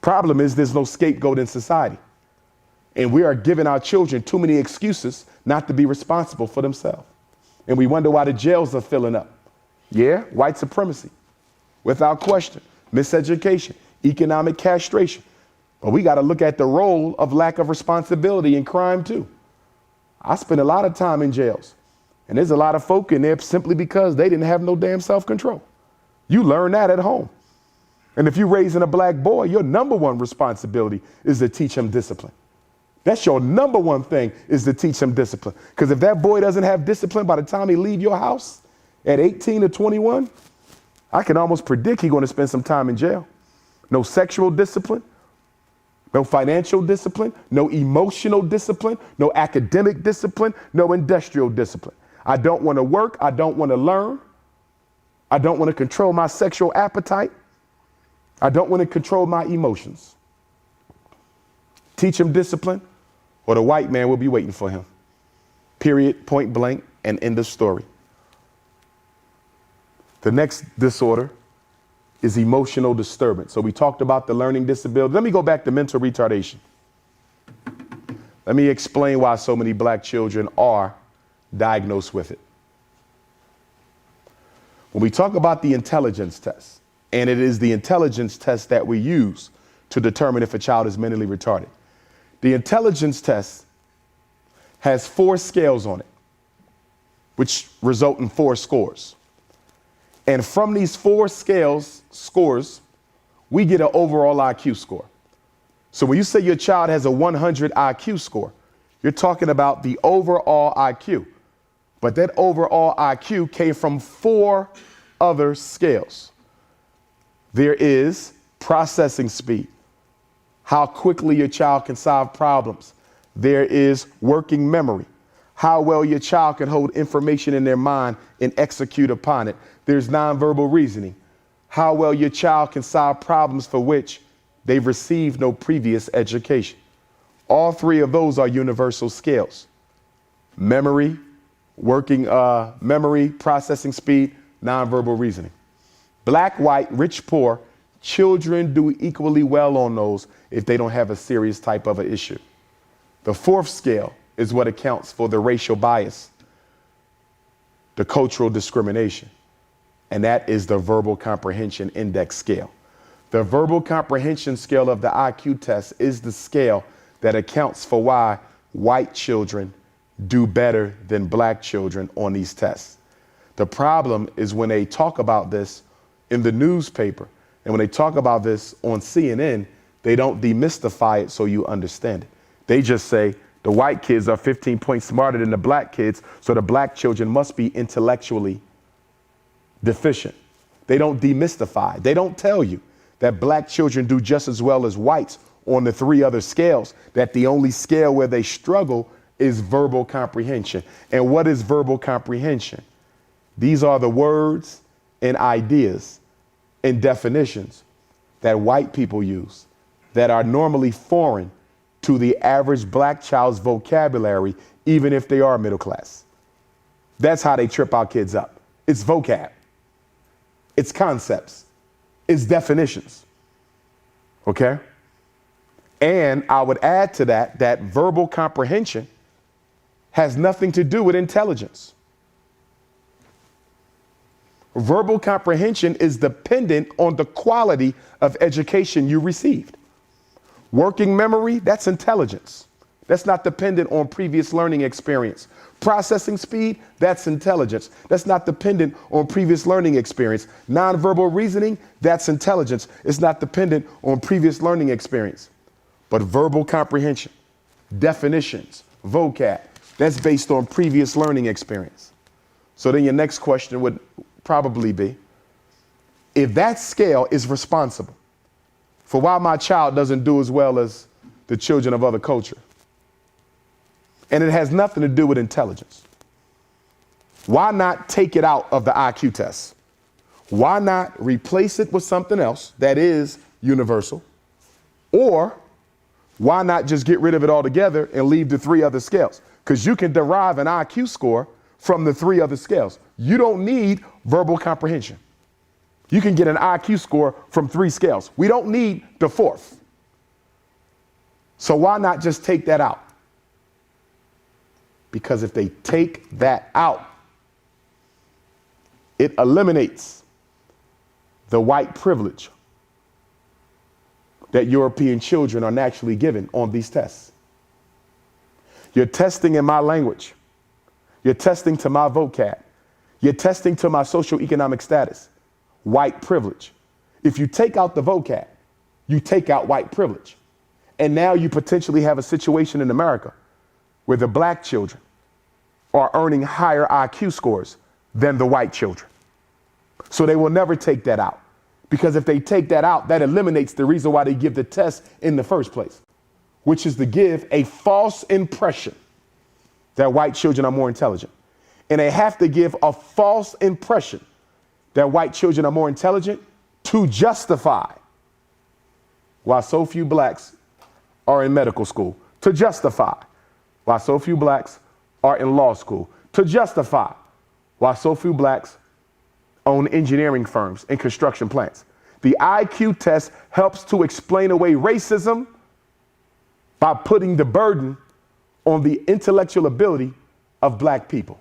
Problem is there's no scapegoat in society. And we are giving our children too many excuses not to be responsible for themselves. And we wonder why the jails are filling up. Yeah, white supremacy, without question, miseducation, economic castration. But we got to look at the role of lack of responsibility in crime too. I spent a lot of time in jails, and there's a lot of folk in there simply because they didn't have no damn self-control. You learn that at home. And if you're raising a black boy, your number one responsibility is to teach him discipline. That's your number one thing, is to teach him discipline. Because if that boy doesn't have discipline by the time he leave your house at 18 or 21, I can almost predict he's going to spend some time in jail. No sexual discipline, no financial discipline, no emotional discipline, no academic discipline, no industrial discipline. I don't want to work. I don't want to learn. I don't want to control my sexual appetite. I don't want to control my emotions. Teach him discipline, or the white man will be waiting for him. Period, point blank, and end of story. The next disorder is emotional disturbance. So we talked about the learning disability. Let me go back to mental retardation. Let me explain why so many black children are diagnosed with it. When we talk about the intelligence test, and it is the intelligence test that we use to determine if a child is mentally retarded. The intelligence test has 4 scales on it, which result in 4 scores. And from these 4 scores, we get an overall IQ score. So when you say your child has a 100 IQ score, you're talking about the overall IQ. But that overall IQ came from 4 other scales. There is processing speed, how quickly your child can solve problems. There is working memory, how well your child can hold information in their mind and execute upon it. There's nonverbal reasoning, how well your child can solve problems for which they've received no previous education. All 3 of those are universal scales: memory, working memory, processing speed, nonverbal reasoning. Black, white, rich, poor, children do equally well on those if they don't have a serious type of an issue. The 4th scale is what accounts for the racial bias, the cultural discrimination, and that is the verbal comprehension index scale. The verbal comprehension scale of the IQ test is the scale that accounts for why white children do better than black children on these tests. The problem is when they talk about this in the newspaper, and when they talk about this on CNN, they don't demystify it so you understand it. They just say the white kids are 15 points smarter than the black kids, so the black children must be intellectually deficient. They don't demystify. They don't tell you that black children do just as well as whites on the 3 other scales, that the only scale where they struggle is verbal comprehension. And what is verbal comprehension? These are the words and ideas and definitions that white people use that are normally foreign to the average black child's vocabulary, even if they are middle class. That's how they trip our kids up. It's vocab, it's concepts, it's definitions. Okay? And I would add to that, that verbal comprehension has nothing to do with intelligence. Verbal comprehension is dependent on the quality of education you received. Working memory, that's intelligence. That's not dependent on previous learning experience. Processing speed, that's intelligence. That's not dependent on previous learning experience. Nonverbal reasoning, that's intelligence. It's not dependent on previous learning experience. But verbal comprehension, definitions, vocab, that's based on previous learning experience. So then your next question would probably be, if that scale is responsible for why my child doesn't do as well as the children of other culture, and it has nothing to do with intelligence, why not take it out of the IQ test? Why not replace it with something else that is universal? Or why not just get rid of it altogether and leave the 3 other scales? Because you can derive an IQ score from the 3 other scales. You don't need verbal comprehension. You can get an IQ score from 3 scales. We don't need the 4th. So why not just take that out? Because if they take that out, it eliminates the white privilege that European children are naturally given on these tests. You're testing in my language. You're testing to my vocab. You're testing to my socioeconomic status. White privilege. If you take out the vocab, you take out white privilege. And now you potentially have a situation in America where the black children are earning higher IQ scores than the white children. So they will never take that out. Because if they take that out, that eliminates the reason why they give the test in the first place, which is to give a false impression that white children are more intelligent. And they have to give a false impression that white children are more intelligent to justify why so few blacks are in medical school, to justify why so few blacks are in law school, to justify why so few blacks own engineering firms and construction plants. The IQ test helps to explain away racism by putting the burden on the intellectual ability of black people.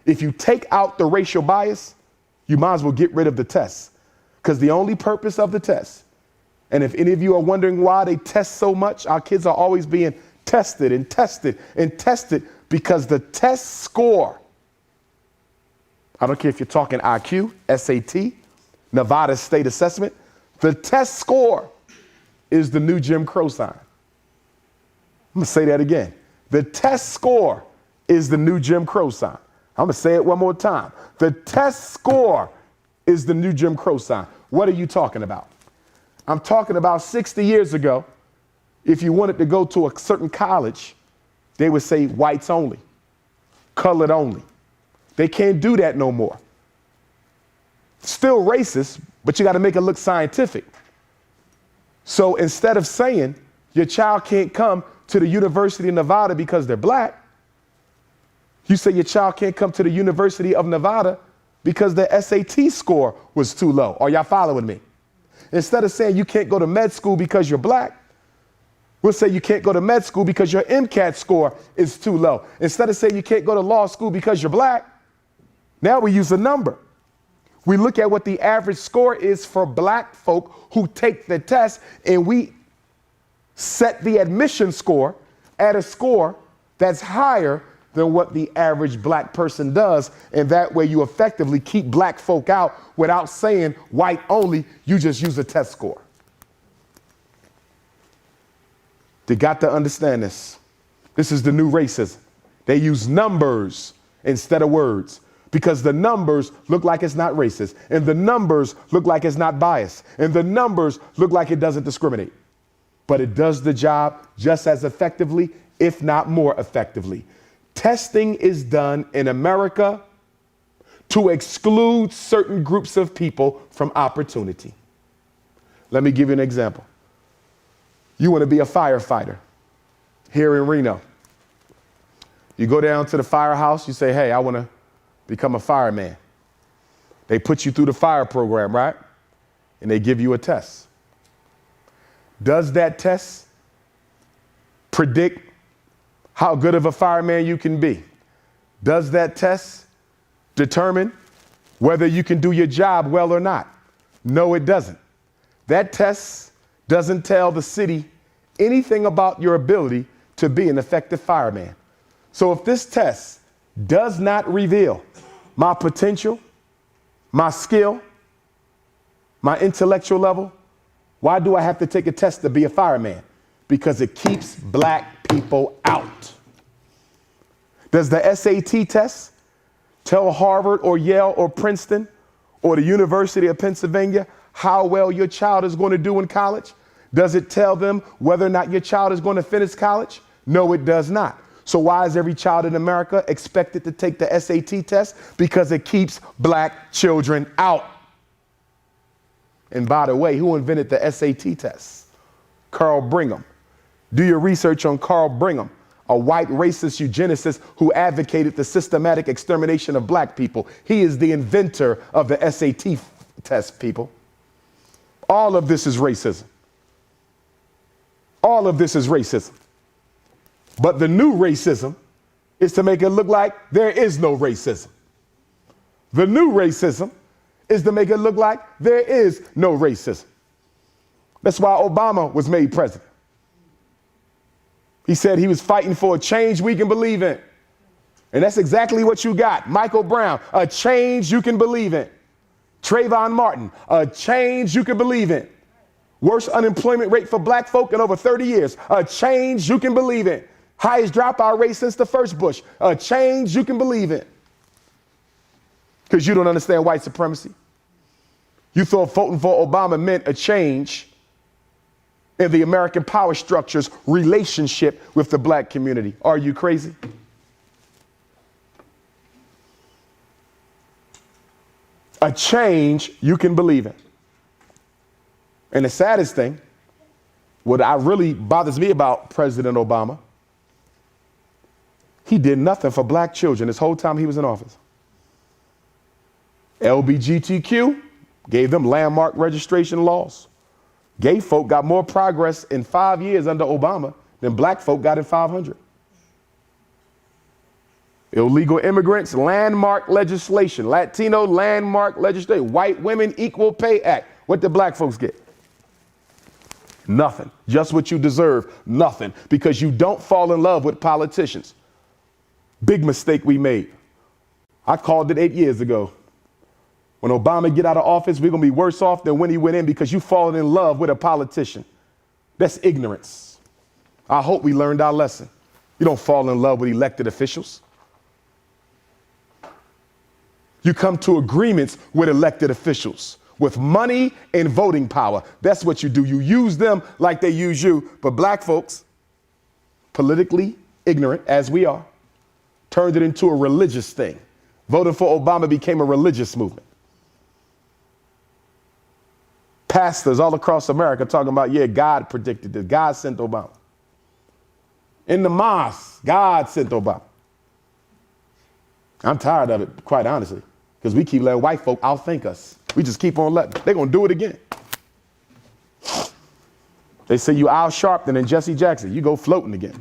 If you take out the racial bias, you might as well get rid of the test, because the only purpose of the test, and if any of you are wondering why they test so much, our kids are always being tested and tested and tested because the test score, I don't care if you're talking IQ, SAT, Nevada State Assessment, the test score is the new Jim Crow sign. I'm gonna say that again. The test score is the new Jim Crow sign. I'm gonna say it one more time. The test score is the new Jim Crow sign. What are you talking about? I'm talking about 60 years ago, if you wanted to go to a certain college, they would say whites only, colored only. They can't do that no more. Still racist, but you got to make it look scientific. So instead of saying your child can't come to the University of Nevada because they're black, you say your child can't come to the University of Nevada because their SAT score was too low. Are y'all following me? Instead of saying you can't go to med school because you're black, we'll say you can't go to med school because your MCAT score is too low. Instead of saying you can't go to law school because you're black, now we use a number. We look at what the average score is for black folk who take the test, and we set the admission score at a score that's higher than what the average black person does. And that way you effectively keep black folk out without saying white only. You just use a test score. They got to understand this. This is the new racism. They use numbers instead of words, because the numbers look like it's not racist, and the numbers look like it's not biased, and the numbers look like it doesn't discriminate. But it does the job just as effectively, if not more effectively. Testing is done in America to exclude certain groups of people from opportunity. Let me give you an example. You want to be a firefighter here in Reno. You go down to the firehouse, you say, hey, I want to become a fireman. They put you through the fire program, right? And they give you a test. Does that test predict how good of a fireman you can be? Does that test determine whether you can do your job well or not? No, it doesn't. That test doesn't tell the city anything about your ability to be an effective fireman. So if this test does not reveal my potential, my skill, my intellectual level, why do I have to take a test to be a fireman? Because it keeps black people out. Does the SAT test tell Harvard or Yale or Princeton or the University of Pennsylvania how well your child is going to do in college? Does it tell them whether or not your child is going to finish college? No, it does not. So why is every child in America expected to take the SAT test? Because it keeps black children out. And by the way, who invented the SAT test? Carl Brigham. Do your research on Carl Brigham, a white racist eugenicist who advocated the systematic extermination of black people. He is the inventor of the SAT test, people. All of this is racism. All All of this is racism. But the new racism is to make it look like there is no racism. The new racism is to make it look like there is no racism. That's why Obama was made president. He said he was fighting for a change we can believe in. And that's exactly what you got. Michael Brown, a change you can believe in. Trayvon Martin, a change you can believe in. Worst unemployment rate for black folk in over 30 years, a change you can believe in. Highest dropout rate since the first Bush, a change you can believe in. Because you don't understand white supremacy. You thought voting for Obama meant a change in the American power structure's relationship with the black community. Are you crazy? A change you can believe in. And the saddest thing, what really bothers me about President Obama, he did nothing for black children this whole time he was in office. LGBTQ gave them landmark registration laws. Gay folk got more progress in 5 years under Obama than black folk got in 500. Illegal immigrants, landmark legislation. Latino, landmark legislation. White women, Equal Pay Act. What did black folks get? Nothing. Just what you deserve. Nothing. Because you don't fall in love with politicians. Big mistake we made. I called it 8 years ago. When Obama get out of office, we're going to be worse off than when he went in because you fallen in love with a politician. That's ignorance. I hope we learned our lesson. You don't fall in love with elected officials. You come to agreements with elected officials with money and voting power. That's what you do. You use them like they use you. But black folks, politically ignorant as we are, turned it into a religious thing. Voting for Obama became a religious movement. Pastors all across America talking about, yeah, God predicted this. God sent Obama. In the mosque, God sent Obama. I'm tired of it, quite honestly, because we keep letting white folk outthink us. We just keep on letting. They're going to do it again. They say you Al Sharpton and Jesse Jackson. You go floating again.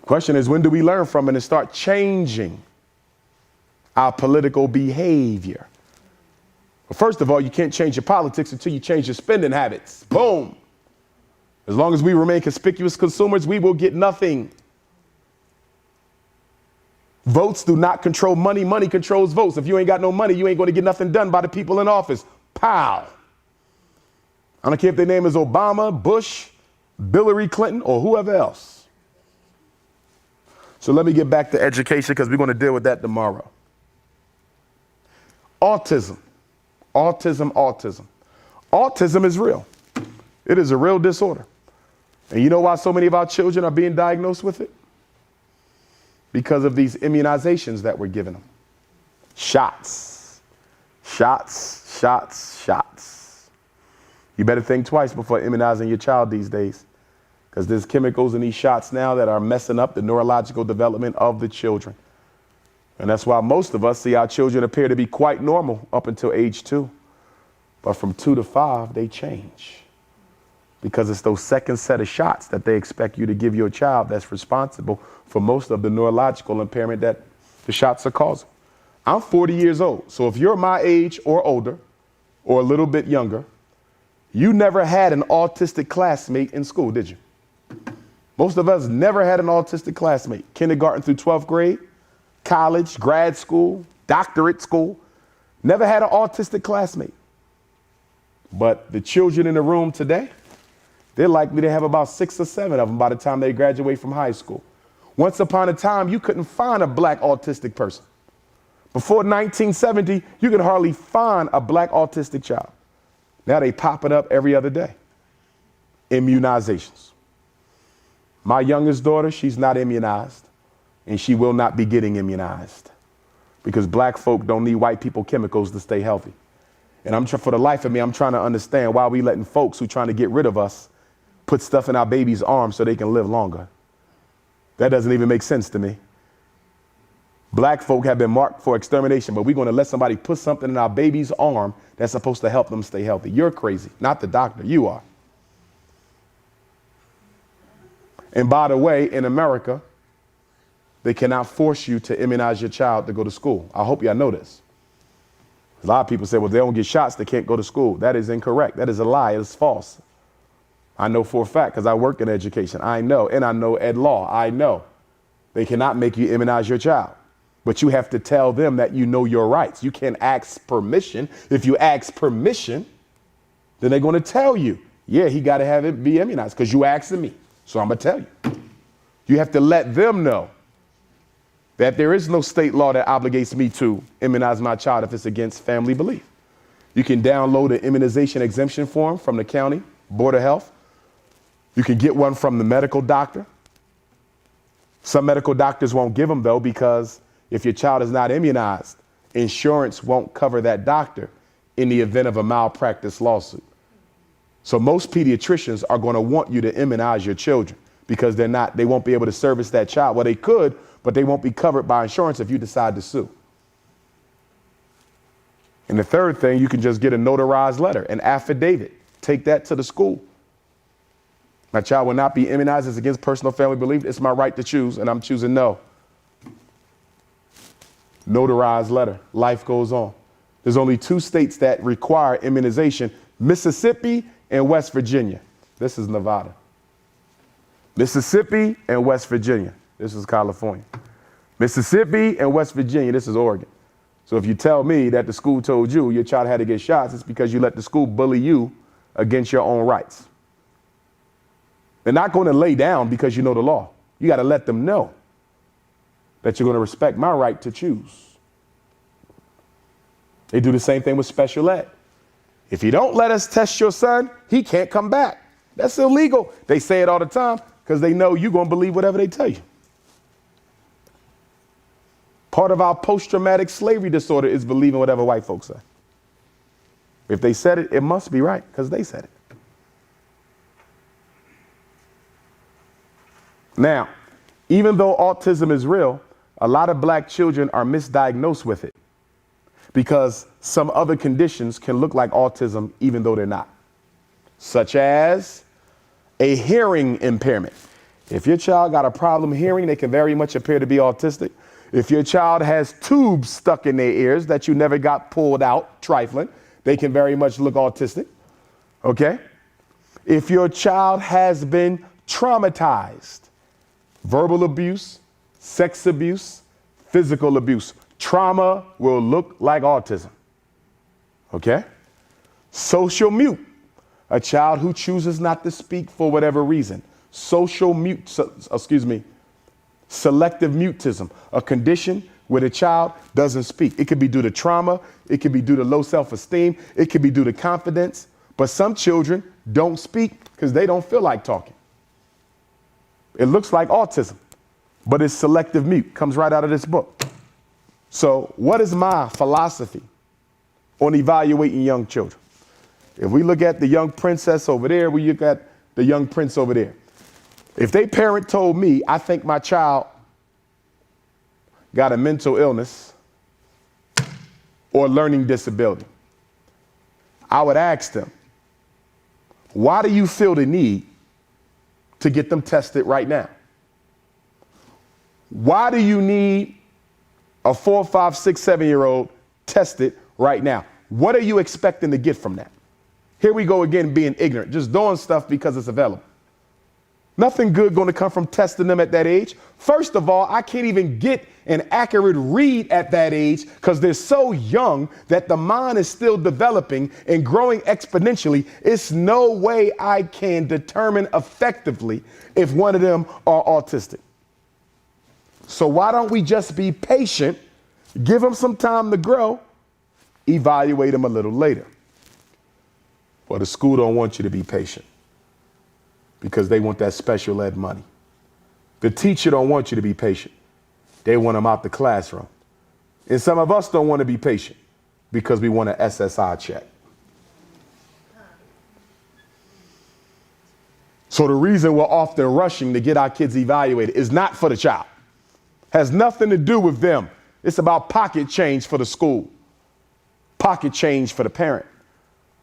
Question is, when do we learn from it and start changing our political behavior? Well, first of all, you can't change your politics until you change your spending habits. Boom. As long as we remain conspicuous consumers, we will get nothing. Votes do not control money. Money controls votes. If you ain't got no money, you ain't going to get nothing done by the people in office. Pow. I don't care if their name is Obama, Bush, Hillary Clinton, or whoever else. So let me get back to education because we're going to deal with that tomorrow. Autism. Autism is real. It is a real disorder. And you know why so many of our children are being diagnosed with it? Because of these immunizations that we're giving them. Shots. You better think twice before immunizing your child these days, because there's chemicals in these shots now that are messing up the neurological development of the children. And that's why most of us see our children appear to be quite normal up until age 2. But from 2 to 5, they change. Because it's those second set of shots that they expect you to give your child that's responsible for most of the neurological impairment that the shots are causing. I'm 40 years old. So if you're my age or older or a little bit younger, you never had an autistic classmate in school, did you? Most of us never had an autistic classmate. Kindergarten through 12th grade, college, grad school, doctorate school, never had an autistic classmate. But the children in the room today, they're likely to have about 6 or 7 of them by the time they graduate from high school. Once upon a time, you couldn't find a black autistic person. Before 1970, you could hardly find a black autistic child. Now they popping up every other day. Immunizations. My youngest daughter, she's not immunized, and she will not be getting immunized because black folk don't need white people chemicals to stay healthy. And for the life of me, I'm trying to understand why we letting folks who trying to get rid of us put stuff in our babies' arms so they can live longer. That doesn't even make sense to me. Black folk have been marked for extermination, but we're going to let somebody put something in our baby's arm that's supposed to help them stay healthy. You're crazy, not the doctor. You are. And by the way, in America, they cannot force you to immunize your child to go to school. I hope y'all know this. A lot of people say, well, they don't get shots, they can't go to school. That is incorrect. That is a lie. It is false. I know for a fact because I work in education. I know, and I know ed law. I know they cannot make you immunize your child. But you have to tell them that you know your rights. You can't ask permission. If you ask permission, then they're going to tell you, yeah, he got to have it be immunized because you asking me. So I'm going to tell you. You have to let them know that there is no state law that obligates me to immunize my child if it's against family belief. You can download an immunization exemption form from the county Board of Health. You can get one from the medical doctor. Some medical doctors won't give them, though, because if your child is not immunized, insurance won't cover that doctor in the event of a malpractice lawsuit. So most pediatricians are going to want you to immunize your children because they won't be able to service that child. Well, they could, but they won't be covered by insurance if you decide to sue. And the third thing, you can just get a notarized letter, an affidavit. Take that to the school. My child will not be immunized. It's against personal family belief. It's my right to choose, and I'm choosing no. Notarized letter. Life goes on. There's only 2 states that require immunization, Mississippi and West Virginia. This is Nevada. Mississippi and West Virginia. This is California. Mississippi and West Virginia. This is Oregon. So if you tell me that the school told you your child had to get shots, it's because you let the school bully you against your own rights. They're not going to lay down because you know the law. You got to let them know that you're going to respect my right to choose. They do the same thing with special ed. If you don't let us test your son, he can't come back. That's illegal. They say it all the time because they know you're going to believe whatever they tell you. Part of our post-traumatic slavery disorder is believing whatever white folks say. If they said it, it must be right because they said it. Now, even though autism is real, a lot of black children are misdiagnosed with it because some other conditions can look like autism even though they're not, such as a hearing impairment. If your child got a problem hearing, they can very much appear to be autistic. If your child has tubes stuck in their ears that you never got pulled out, trifling, they can very much look autistic. Okay? If your child has been traumatized, verbal abuse, sex abuse, physical abuse, trauma will look like autism. Okay? Social mute, a child who chooses not to speak for whatever reason. Selective mutism, a condition where the child doesn't speak. It could be due to trauma. It could be due to low self-esteem. It could be due to confidence. But some children don't speak because they don't feel like talking. It looks like autism, but it's selective mute. Comes right out of this book. So what is my philosophy on evaluating young children? If we look at the young princess over there, we look at the young prince over there. If they parent told me, I think my child got a mental illness or learning disability, I would ask them, why do you feel the need to get them tested right now? Why do you need a 4, 5, 6, 7-year-old tested right now? What are you expecting to get from that? Here we go again, being ignorant, just doing stuff because it's available. Nothing good going to come from testing them at that age. First of all, I can't even get an accurate read at that age because they're so young that the mind is still developing and growing exponentially. It's no way I can determine effectively if one of them are autistic. So why don't we just be patient, give them some time to grow, evaluate them a little later? Well, the school don't want you to be patient because they want that special ed money. The teacher don't want you to be patient. They want them out the classroom. And some of us don't want to be patient because we want an SSI check. So the reason we're often rushing to get our kids evaluated is not for the child. Has nothing to do with them. It's about pocket change for the school, pocket change for the parent,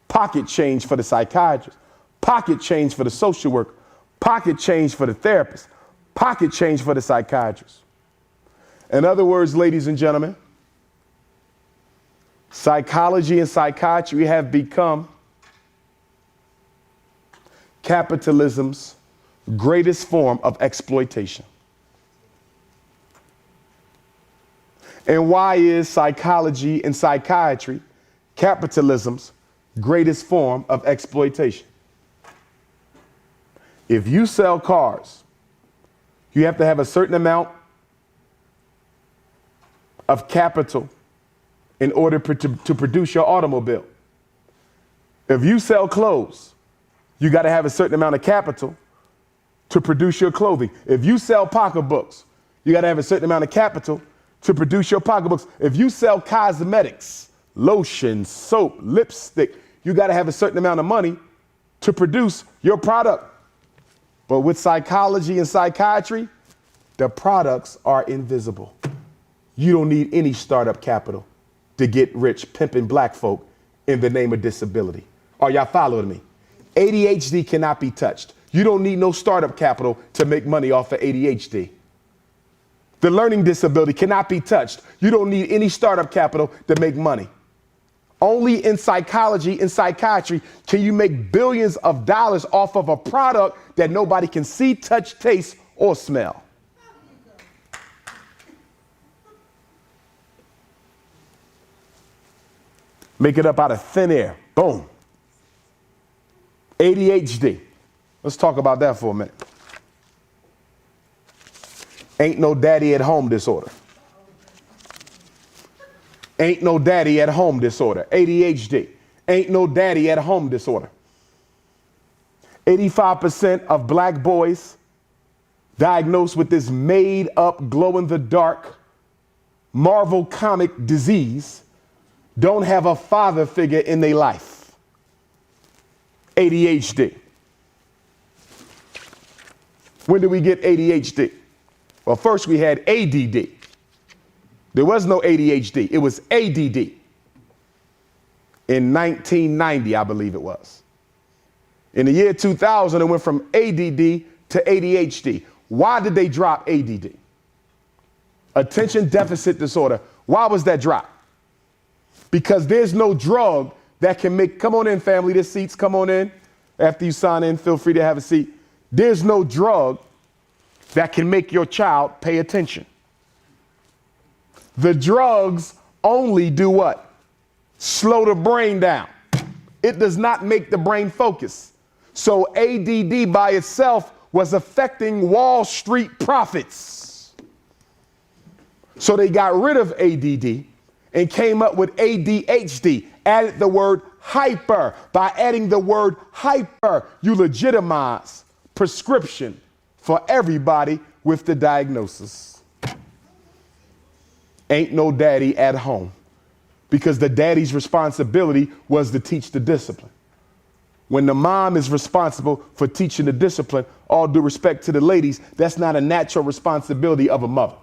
pocket change for the psychiatrist, pocket change for the social worker, pocket change for the therapist, pocket change for the psychiatrist. In other words, ladies and gentlemen, psychology and psychiatry have become capitalism's greatest form of exploitation. And why is psychology and psychiatry capitalism's greatest form of exploitation? If you sell cars, you have to have a certain amount of capital in order to produce your automobile. If you sell clothes, you got to have a certain amount of capital to produce your clothing. If you sell pocketbooks, you got to have a certain amount of capital to produce your pocketbooks. If you sell cosmetics, lotion, soap, lipstick, you got to have a certain amount of money to produce your product. But with psychology and psychiatry, the products are invisible. You don't need any startup capital to get rich pimping black folk in the name of disability. Are y'all following me? ADHD cannot be touched. You don't need no startup capital to make money off of ADHD. The learning disability cannot be touched. You don't need any startup capital to make money. Only in psychology and psychiatry can you make billions of dollars off of a product that nobody can see, touch, taste, or smell. Make it up out of thin air. Boom. ADHD. Let's talk about that for a minute. Ain't no daddy at home disorder. Ain't no daddy at home disorder. ADHD. Ain't no daddy at home disorder. 85% of black boys diagnosed with this made up glow in the dark Marvel comic disease don't have a father figure in their life. ADHD. When did we get ADHD? Well, first we had ADD. There was no ADHD. It was ADD. In 1990, I believe it was. In the year 2000, it went from ADD to ADHD. Why did they drop ADD? Attention deficit disorder. Why was that drop? Because there's no drug that can make, come on in, family, there's seats, come on in. After you sign in, feel free to have a seat. There's no drug that can make your child pay attention. The drugs only do what? Slow the brain down. It does not make the brain focus. So ADD by itself was affecting Wall Street profits. So they got rid of ADD and came up with ADHD, added the word hyper. By adding the word hyper, you legitimize prescription for everybody with the diagnosis. Ain't no daddy at home, because the daddy's responsibility was to teach the discipline. When the mom is responsible for teaching the discipline, all due respect to the ladies, that's not a natural responsibility of a mother.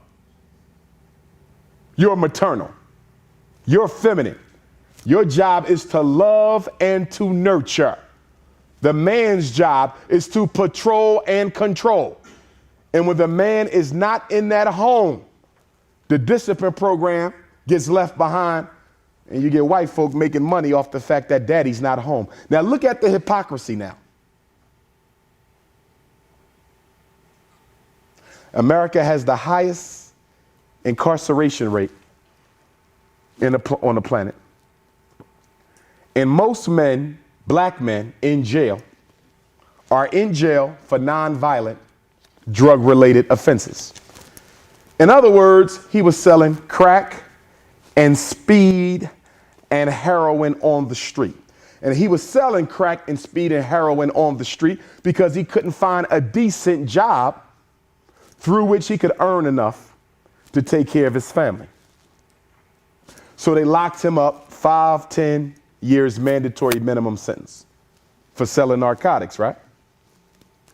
You're maternal. You're feminine. Your job is to love and to nurture. The man's job is to patrol and control. And when the man is not in that home, the discipline program gets left behind, and you get white folk making money off the fact that daddy's not home. Now look at the hypocrisy now. America has the highest incarceration rate on the planet. And most men, black men in jail, are in jail for nonviolent drug-related offenses. In other words, he was selling crack and speed and heroin on the street. And he was selling crack and speed and heroin on the street because he couldn't find a decent job through which he could earn enough to take care of his family. So they locked him up 5-10 years mandatory minimum sentence for selling narcotics, right?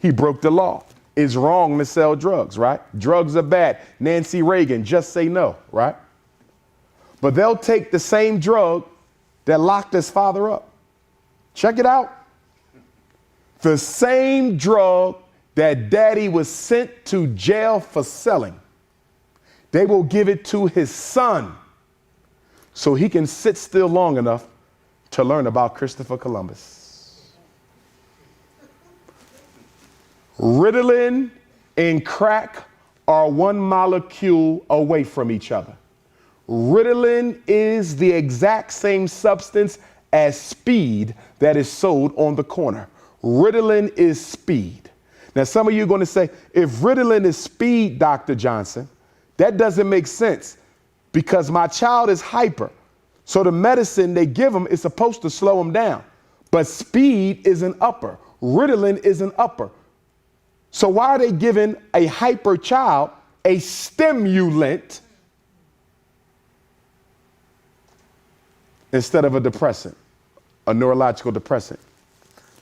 He broke the law. It's wrong to sell drugs, right? Drugs are bad. Nancy Reagan, just say no, right? but they'll take the same drug that locked his father up. Check it out. The same drug that daddy was sent to jail for selling, they will give it to his son so he can sit still long enough to learn about Christopher Columbus. Ritalin and crack are one molecule away from each other. Ritalin is the exact same substance as speed that is sold on the corner. Ritalin is speed. Now, some of you are going to say, if Ritalin is speed, Dr. Johnson, that doesn't make sense because my child is hyper. So the medicine they give him is supposed to slow him down. But speed is an upper. Ritalin is an upper. So why are they giving a hyper child a stimulant instead of a depressant, a neurological depressant?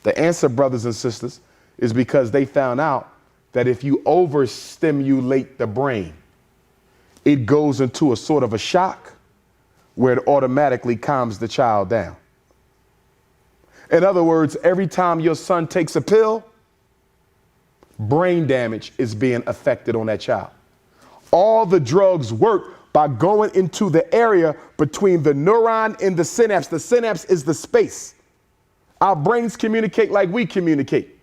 The answer, brothers and sisters, is because they found out that if you overstimulate the brain, it goes into a sort of a shock where it automatically calms the child down. In other words, every time your son takes a pill, brain damage is being affected on that child. All the drugs work by going into the area between the neuron and the synapse. The synapse is the space. Our brains communicate like we communicate.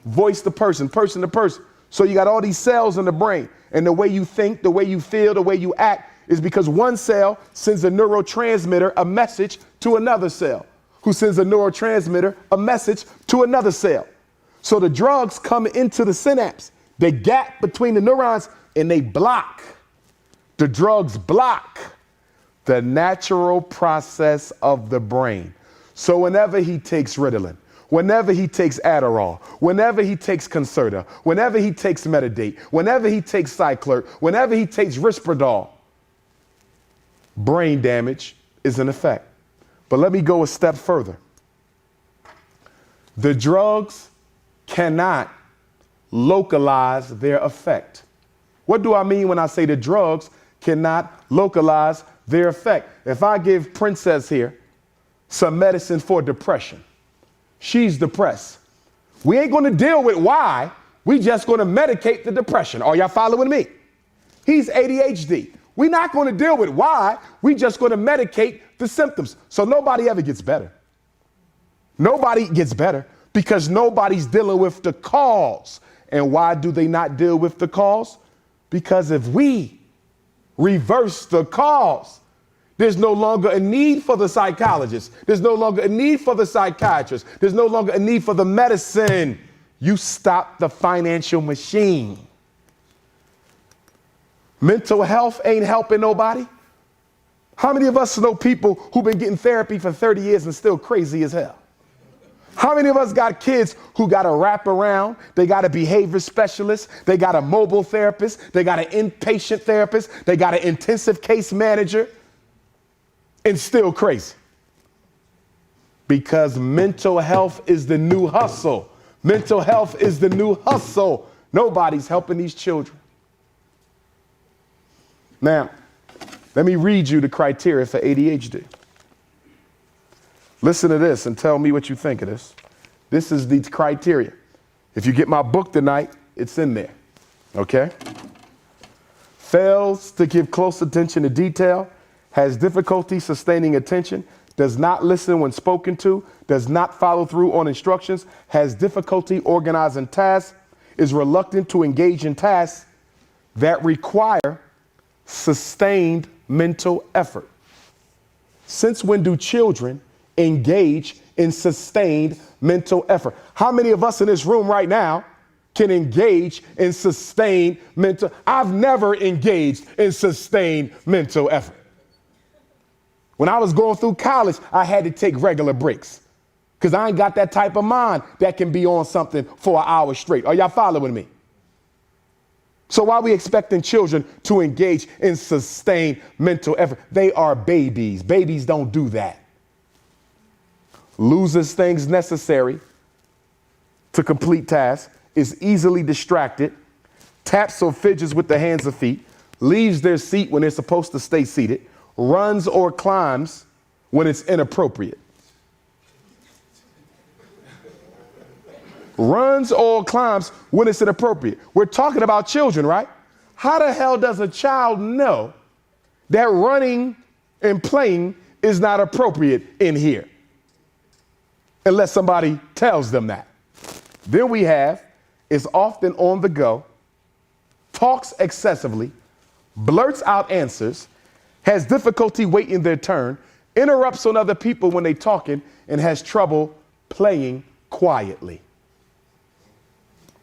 Voice to person, person to person. So you got all these cells in the brain, and the way you think, the way you feel, the way you act is because one cell sends a neurotransmitter a message to another cell, who sends a neurotransmitter a message to another cell. So the drugs come into the synapse, they gap between the neurons, and they block. The drugs block the natural process of the brain. So whenever he takes Ritalin, whenever he takes Adderall, whenever he takes Concerta, whenever he takes Metadate, whenever he takes Cyclert, whenever he takes Risperdal, brain damage is in effect. But let me go a step further. The drugs cannot localize their effect. What do I mean when I say the drugs cannot localize their effect? If I give Princess here some medicine for depression, she's depressed. We ain't going to deal with why. We just going to medicate the depression. Are y'all following me? He's ADHD. We're not going to deal with why. We just going to medicate the symptoms. So nobody ever gets better. Nobody gets better because nobody's dealing with the cause. And why do they not deal with the cause? Because if we reverse the cause, there's no longer a need for the psychologist. There's no longer a need for the psychiatrist. There's no longer a need for the medicine. You stop the financial machine. Mental health ain't helping nobody. How many of us know people who've been getting therapy for 30 years and still crazy as hell? How many of us got kids who got a wraparound? They got a behavior specialist. They got a mobile therapist. They got an inpatient therapist. They got an intensive case manager. And still crazy. Because mental health is the new hustle. Mental health is the new hustle. Nobody's helping these children. Now, let me read you the criteria for ADHD. Listen to this and tell me what you think of this. This is the criteria. If you get my book tonight, it's in there. Okay? Fails to give close attention to detail, has difficulty sustaining attention, does not listen when spoken to, does not follow through on instructions, has difficulty organizing tasks, is reluctant to engage in tasks that require sustained mental effort. Since when do children engage in sustained mental effort? How many of us in this room right now can engage in sustained mental? I've never engaged in sustained mental effort. When I was going through college, I had to take regular breaks because I ain't got that type of mind that can be on something for an hour straight. Are y'all following me? So why are we expecting children to engage in sustained mental effort? They are babies. Babies don't do that. Loses things necessary to complete tasks, is easily distracted, taps or fidgets with the hands or feet, leaves their seat when they're supposed to stay seated, runs or climbs when it's inappropriate. Runs or climbs when it's inappropriate. We're talking about children, right? How the hell does a child know that running and playing is not appropriate in here? Unless somebody tells them that. Then we have, is often on the go, talks excessively, blurts out answers, has difficulty waiting their turn, interrupts on other people when they're talking, and has trouble playing quietly.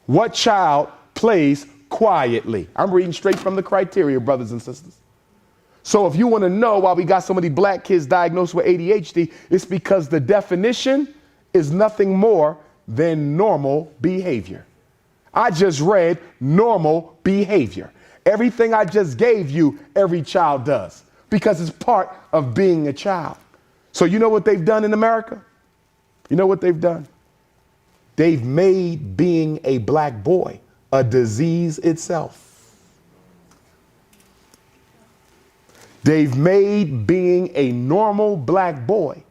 What child plays quietly? I'm reading straight from the criteria, brothers and sisters. So if you want to know why we got so many black kids diagnosed with ADHD, it's because the definition is nothing more than normal behavior. I just read normal behavior. Everything I just gave you, every child does, because it's part of being a child. So you know what they've done in America? You know what they've done? They've made being a black boy a disease itself. They've made being a normal black boy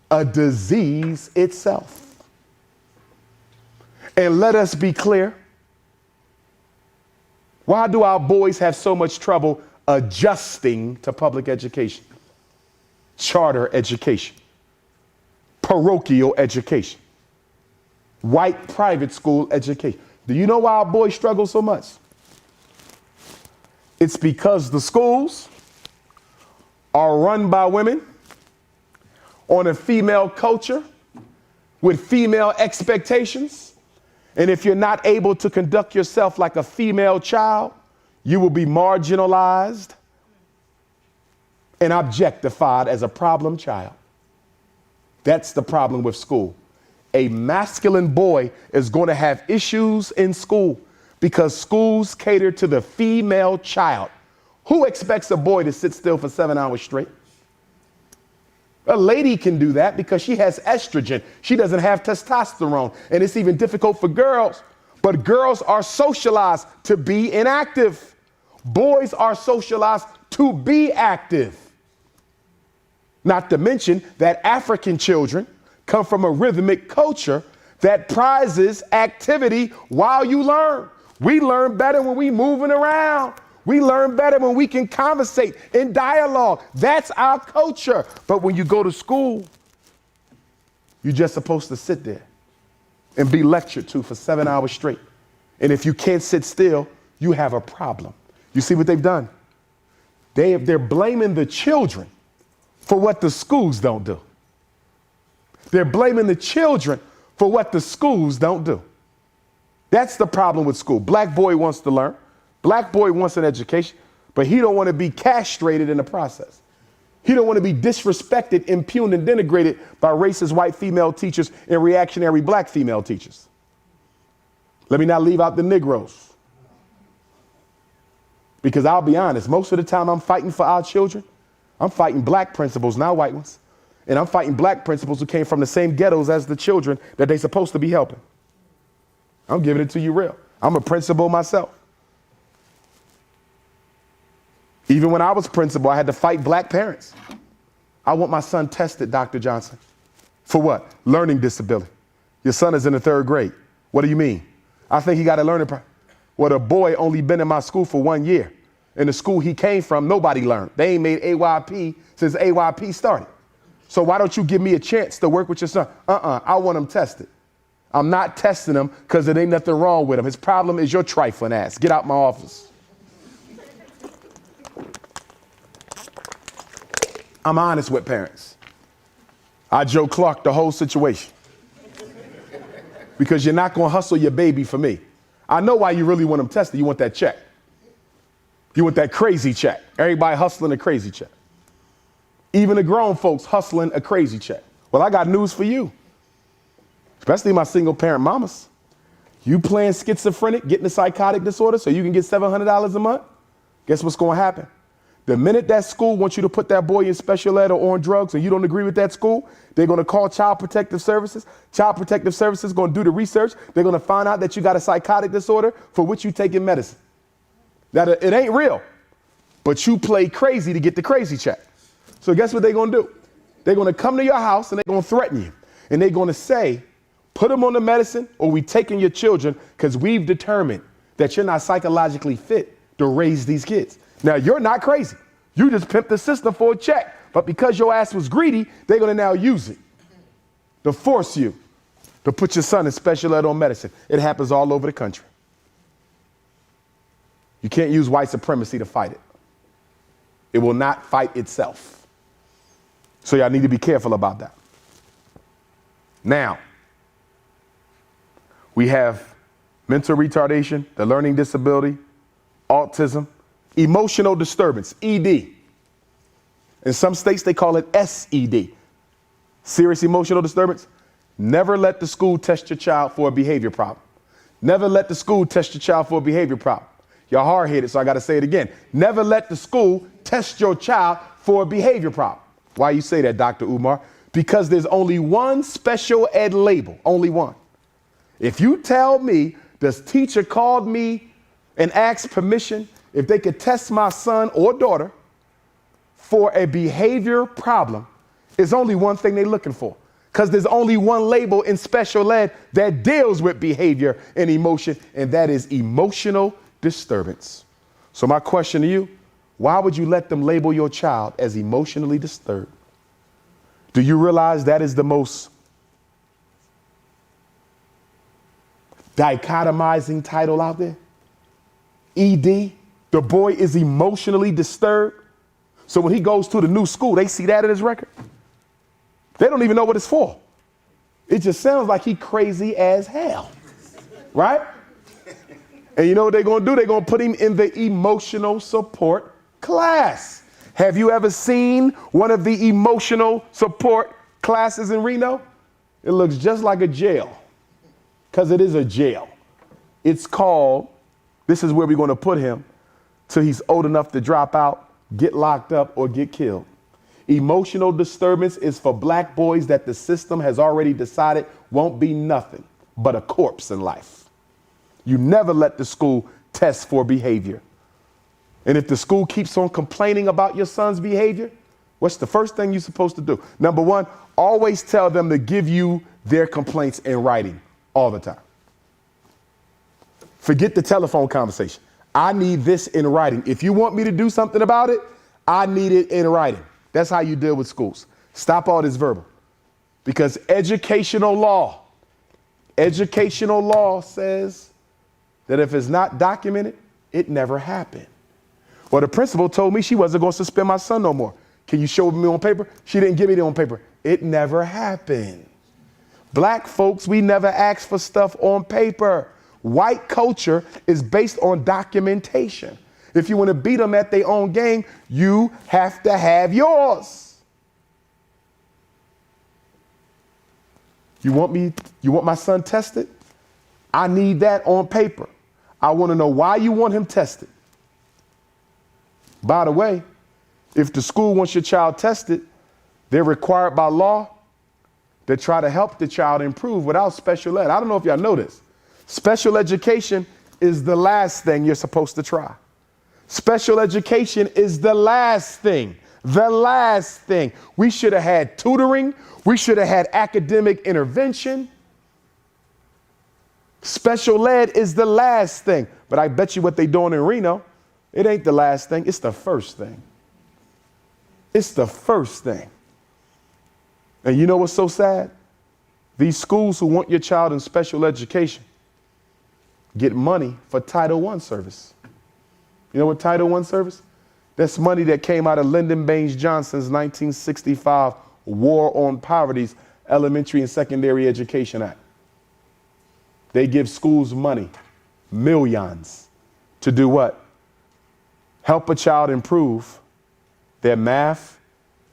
a disease itself. And let us be clear. Why do our boys have so much trouble adjusting to public education, charter education, parochial education, white private school education? Do you know why our boys struggle so much? It's because the schools are run by women on a female culture with female expectations. And if you're not able to conduct yourself like a female child, you will be marginalized and objectified as a problem child. That's the problem with school. A masculine boy is going to have issues in school because schools cater to the female child. Who expects a boy to sit still for 7 hours straight? A lady can do that because she has estrogen. She doesn't have testosterone. And it's even difficult for girls. But girls are socialized to be inactive. Boys are socialized to be active. Not to mention that African children come from a rhythmic culture that prizes activity while you learn. We learn better when we moving around. We learn better when we can conversate in dialogue. That's our culture. But when you go to school, you're just supposed to sit there and be lectured to for 7 hours straight. And if you can't sit still, you have a problem. You see what they've done? They're blaming the children for what the schools don't do. They're blaming the children for what the schools don't do. That's the problem with school. Black boy wants to learn. Black boy wants an education, but he don't want to be castrated in the process. He don't want to be disrespected, impugned, and denigrated by racist white female teachers and reactionary black female teachers. Let me not leave out the Negroes. Because I'll be honest, most of the time I'm fighting for our children, I'm fighting black principals, not white ones. And I'm fighting black principals who came from the same ghettos as the children that they're supposed to be helping. I'm giving it to you real. I'm a principal myself. Even when I was principal, I had to fight black parents. I want my son tested, Dr. Johnson. For what? Learning disability. Your son is in the 3rd grade. What do you mean? I think he got a learning problem. Well, the boy only been in my school for 1 year. In the school he came from, nobody learned. They ain't made AYP since AYP started. So why don't you give me a chance to work with your son? I want him tested. I'm not testing him because there ain't nothing wrong with him. His problem is your trifling ass. Get out my office. I'm honest with parents. I Joe Clark the whole situation. Because you're not going to hustle your baby for me. I know why you really want him tested. You want that check. You want that crazy check. Everybody hustling a crazy check. Even the grown folks hustling a crazy check. Well, I got news for you. Especially my single parent mamas. You playing schizophrenic, getting a psychotic disorder so you can get $700 a month? Guess what's going to happen? The minute that school wants you to put that boy in special ed or on drugs and you don't agree with that school, they're going to call Child Protective Services. Child Protective Services is going to do the research. They're going to find out that you got a psychotic disorder for which you taking medicine. Now, it ain't real, but you play crazy to get the crazy check. So guess what they're going to do? They're going to come to your house and they're going to threaten you. And they're going to say, put them on the medicine or we taking your children because we've determined that you're not psychologically fit to raise these kids. Now, you're not crazy. You just pimped the system for a check. But because your ass was greedy, they're going to now use it to force you to put your son in special ed on medicine. It happens all over the country. You can't use white supremacy to fight it. It will not fight itself. So y'all need to be careful about that. Now, we have mental retardation, the learning disability, autism, emotional disturbance, ED. In some states, they call it SED, serious emotional disturbance. Never let the school test your child for a behavior problem. Never let the school test your child for a behavior problem. You're hard-headed, so I got to say it again. Never let the school test your child for a behavior problem. Why you say that, Dr. Umar? Because there's only one special ed label, only one. If you tell me this teacher called me and asked permission if they could test my son or daughter for a behavior problem, it's only one thing they're looking for. Because there's only one label in special ed that deals with behavior and emotion, and that is emotional disturbance. So my question to you, why would you let them label your child as emotionally disturbed? Do you realize that is the most dichotomizing title out there? ED, the boy is emotionally disturbed. So when he goes to the new school, they see that in his record. They don't even know what it's for. It just sounds like he crazy as hell, right? And you know what they're going to do? They're going to put him in the emotional support class. Have you ever seen one of the emotional support classes in Reno? It looks just like a jail, because it is a jail. It's called, this is where we're going to put him till he's old enough to drop out, get locked up, or get killed. Emotional disturbance is for black boys that the system has already decided won't be nothing but a corpse in life. You never let the school test for behavior. And if the school keeps on complaining about your son's behavior, what's the first thing you're supposed to do? Number one, always tell them to give you their complaints in writing all the time. Forget the telephone conversation. I need this in writing. If you want me to do something about it, I need it in writing. That's how you deal with schools. Stop all this verbal. Because educational law says that if it's not documented, it never happened. Well, the principal told me she wasn't going to suspend my son no more. Can you show me on paper? She didn't give me it on paper. It never happened. Black folks, we never ask for stuff on paper. White culture is based on documentation. If you want to beat them at their own game, you have to have yours. You want my son tested? I need that on paper. I want to know why you want him tested. By the way, if the school wants your child tested, they're required by law to try to help the child improve without special ed. I don't know if y'all know this. Special education is the last thing you're supposed to try. Special education is the last thing. The last thing. We should have had tutoring. We should have had academic intervention. Special ed is the last thing. But I bet you what they're doing in Reno, it ain't the last thing. It's the first thing. It's the first thing. And you know what's so sad? These schools who want your child in special education get money for Title I service. You know what Title I service? That's money that came out of Lyndon Baines Johnson's 1965 War on Poverty's Elementary and Secondary Education Act. They give schools money, millions, to do what? Help a child improve their math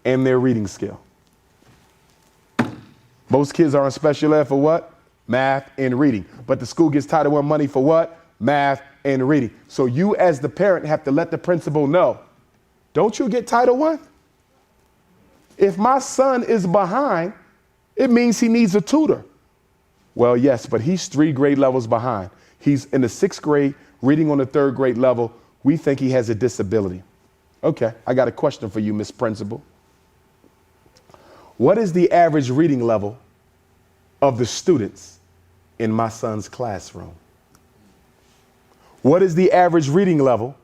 and their reading skill. Most kids are in special ed for what? Math and reading. But the school gets Title I money for what? Math and reading. So you as the parent have to let the principal know, don't you get Title I? If my son is behind, it means he needs a tutor. Well, yes, but he's 3 grade levels behind. He's in the 6th grade, reading on the 3rd grade level. We think he has a disability. Okay, I got a question for you, Miss Principal. What is the average reading level of the students in my son's classroom? What is the average reading level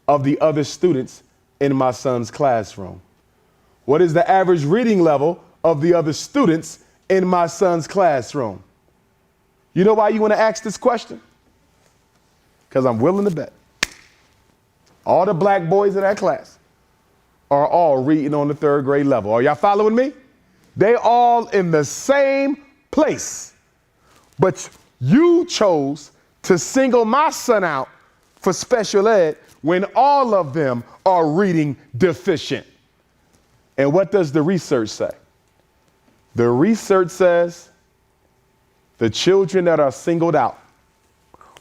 of the other students in my son's classroom? What is the average reading level of the other students in my son's classroom? You know why you want to ask this question? Because I'm willing to bet all the black boys in that class are all reading on the 3rd grade level. Are y'all following me? They all in the same place. But you chose to single my son out for special ed when all of them are reading deficient. And what does the research say? The research says the children that are singled out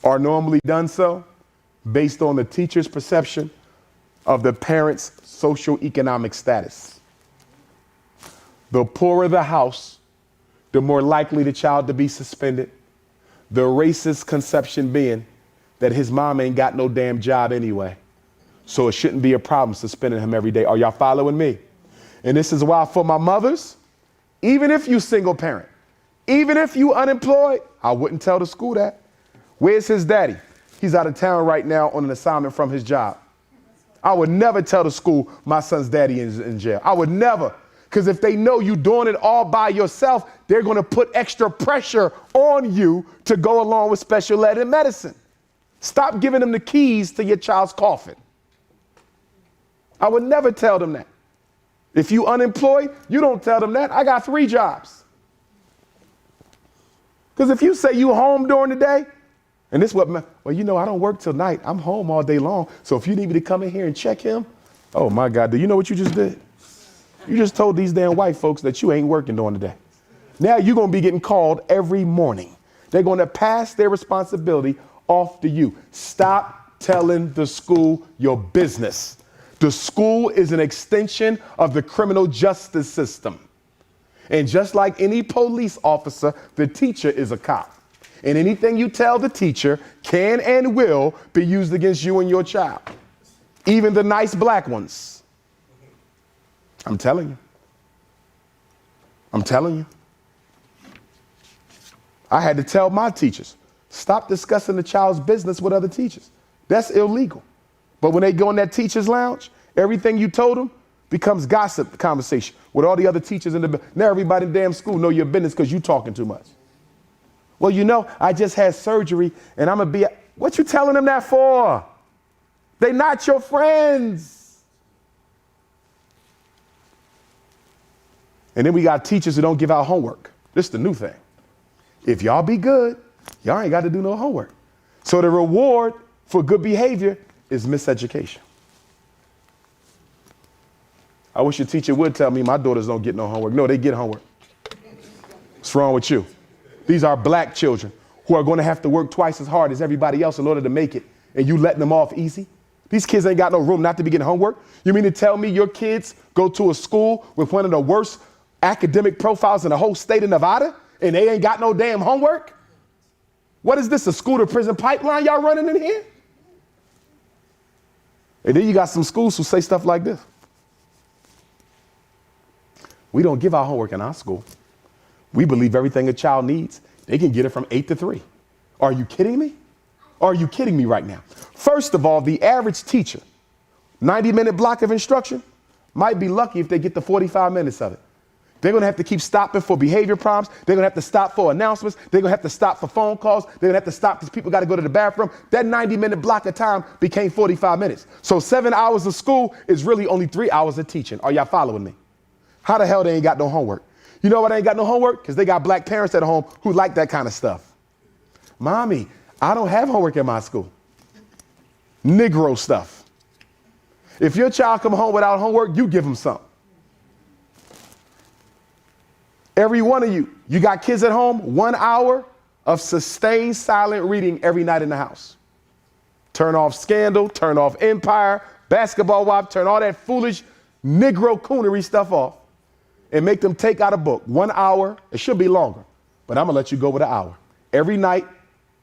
are normally done so based on the teacher's perception of the parent's socioeconomic status. The poorer the house, the more likely the child to be suspended. The racist conception being that his mom ain't got no damn job anyway. So it shouldn't be a problem suspending him every day. Are y'all following me? And this is why for my mothers, even if you single parent, even if you unemployed, I wouldn't tell the school that. Where's his daddy? He's out of town right now on an assignment from his job. I would never tell the school my son's daddy is in jail. I would never. Because if they know you're doing it all by yourself, they're going to put extra pressure on you to go along with special ed and medicine. Stop giving them the keys to your child's coffin. I would never tell them that. If you unemployed, you don't tell them that. I got 3 jobs. Because if you say you home during the day, and this what, well, you know, I don't work till night. I'm home all day long. So if you need me to come in here and check him, oh my God, do you know what you just did? You just told these damn white folks that you ain't working during the day. Now you're going to be getting called every morning. They're going to pass their responsibility off to you. Stop telling the school your business. The school is an extension of the criminal justice system. And just like any police officer, the teacher is a cop. And anything you tell the teacher can and will be used against you and your child. Even the nice black ones. I'm telling you. I'm telling you. I had to tell my teachers, stop discussing the child's business with other teachers. That's illegal. But when they go in that teacher's lounge, everything you told them becomes gossip conversation with all the other teachers in the now everybody in the damn school know your business because you talking too much. Well, you know, I just had surgery and I'm going to be, what you telling them that for? They not your friends. And then we got teachers who don't give out homework. This is the new thing. If y'all be good, y'all ain't got to do no homework. So the reward for good behavior is miseducation. I wish your teacher would tell me my daughters don't get no homework. No, they get homework. What's wrong with you? These are black children who are going to have to work twice as hard as everybody else in order to make it. And you letting them off easy? These kids ain't got no room not to be getting homework. You mean to tell me your kids go to a school with one of the worst academic profiles in the whole state of Nevada and they ain't got no damn homework? What is this, a school to prison pipeline y'all running in here? And then you got some schools who say stuff like this. We don't give out homework in our school. We believe everything a child needs, they can get it from 8 to 3. Are you kidding me? Are you kidding me right now? First of all, the average teacher, 90-minute block of instruction, might be lucky if they get the 45 minutes of it. They're going to have to keep stopping for behavior problems. They're going to have to stop for announcements. They're going to have to stop for phone calls. They're going to have to stop because people got to go to the bathroom. That 90-minute block of time became 45 minutes. So 7 hours of school is really only 3 hours of teaching. Are y'all following me? How the hell they ain't got no homework? You know why they ain't got no homework? Because they got black parents at home who like that kind of stuff. Mommy, I don't have homework in my school. Negro stuff. If your child come home without homework, you give them something. Every one of you, you got kids at home, 1 hour of sustained silent reading every night in the house. Turn off Scandal, turn off Empire, Basketball Wives, turn all that foolish Negro coonery stuff off and make them take out a book. 1 hour, it should be longer, but I'm gonna let you go with an hour. Every night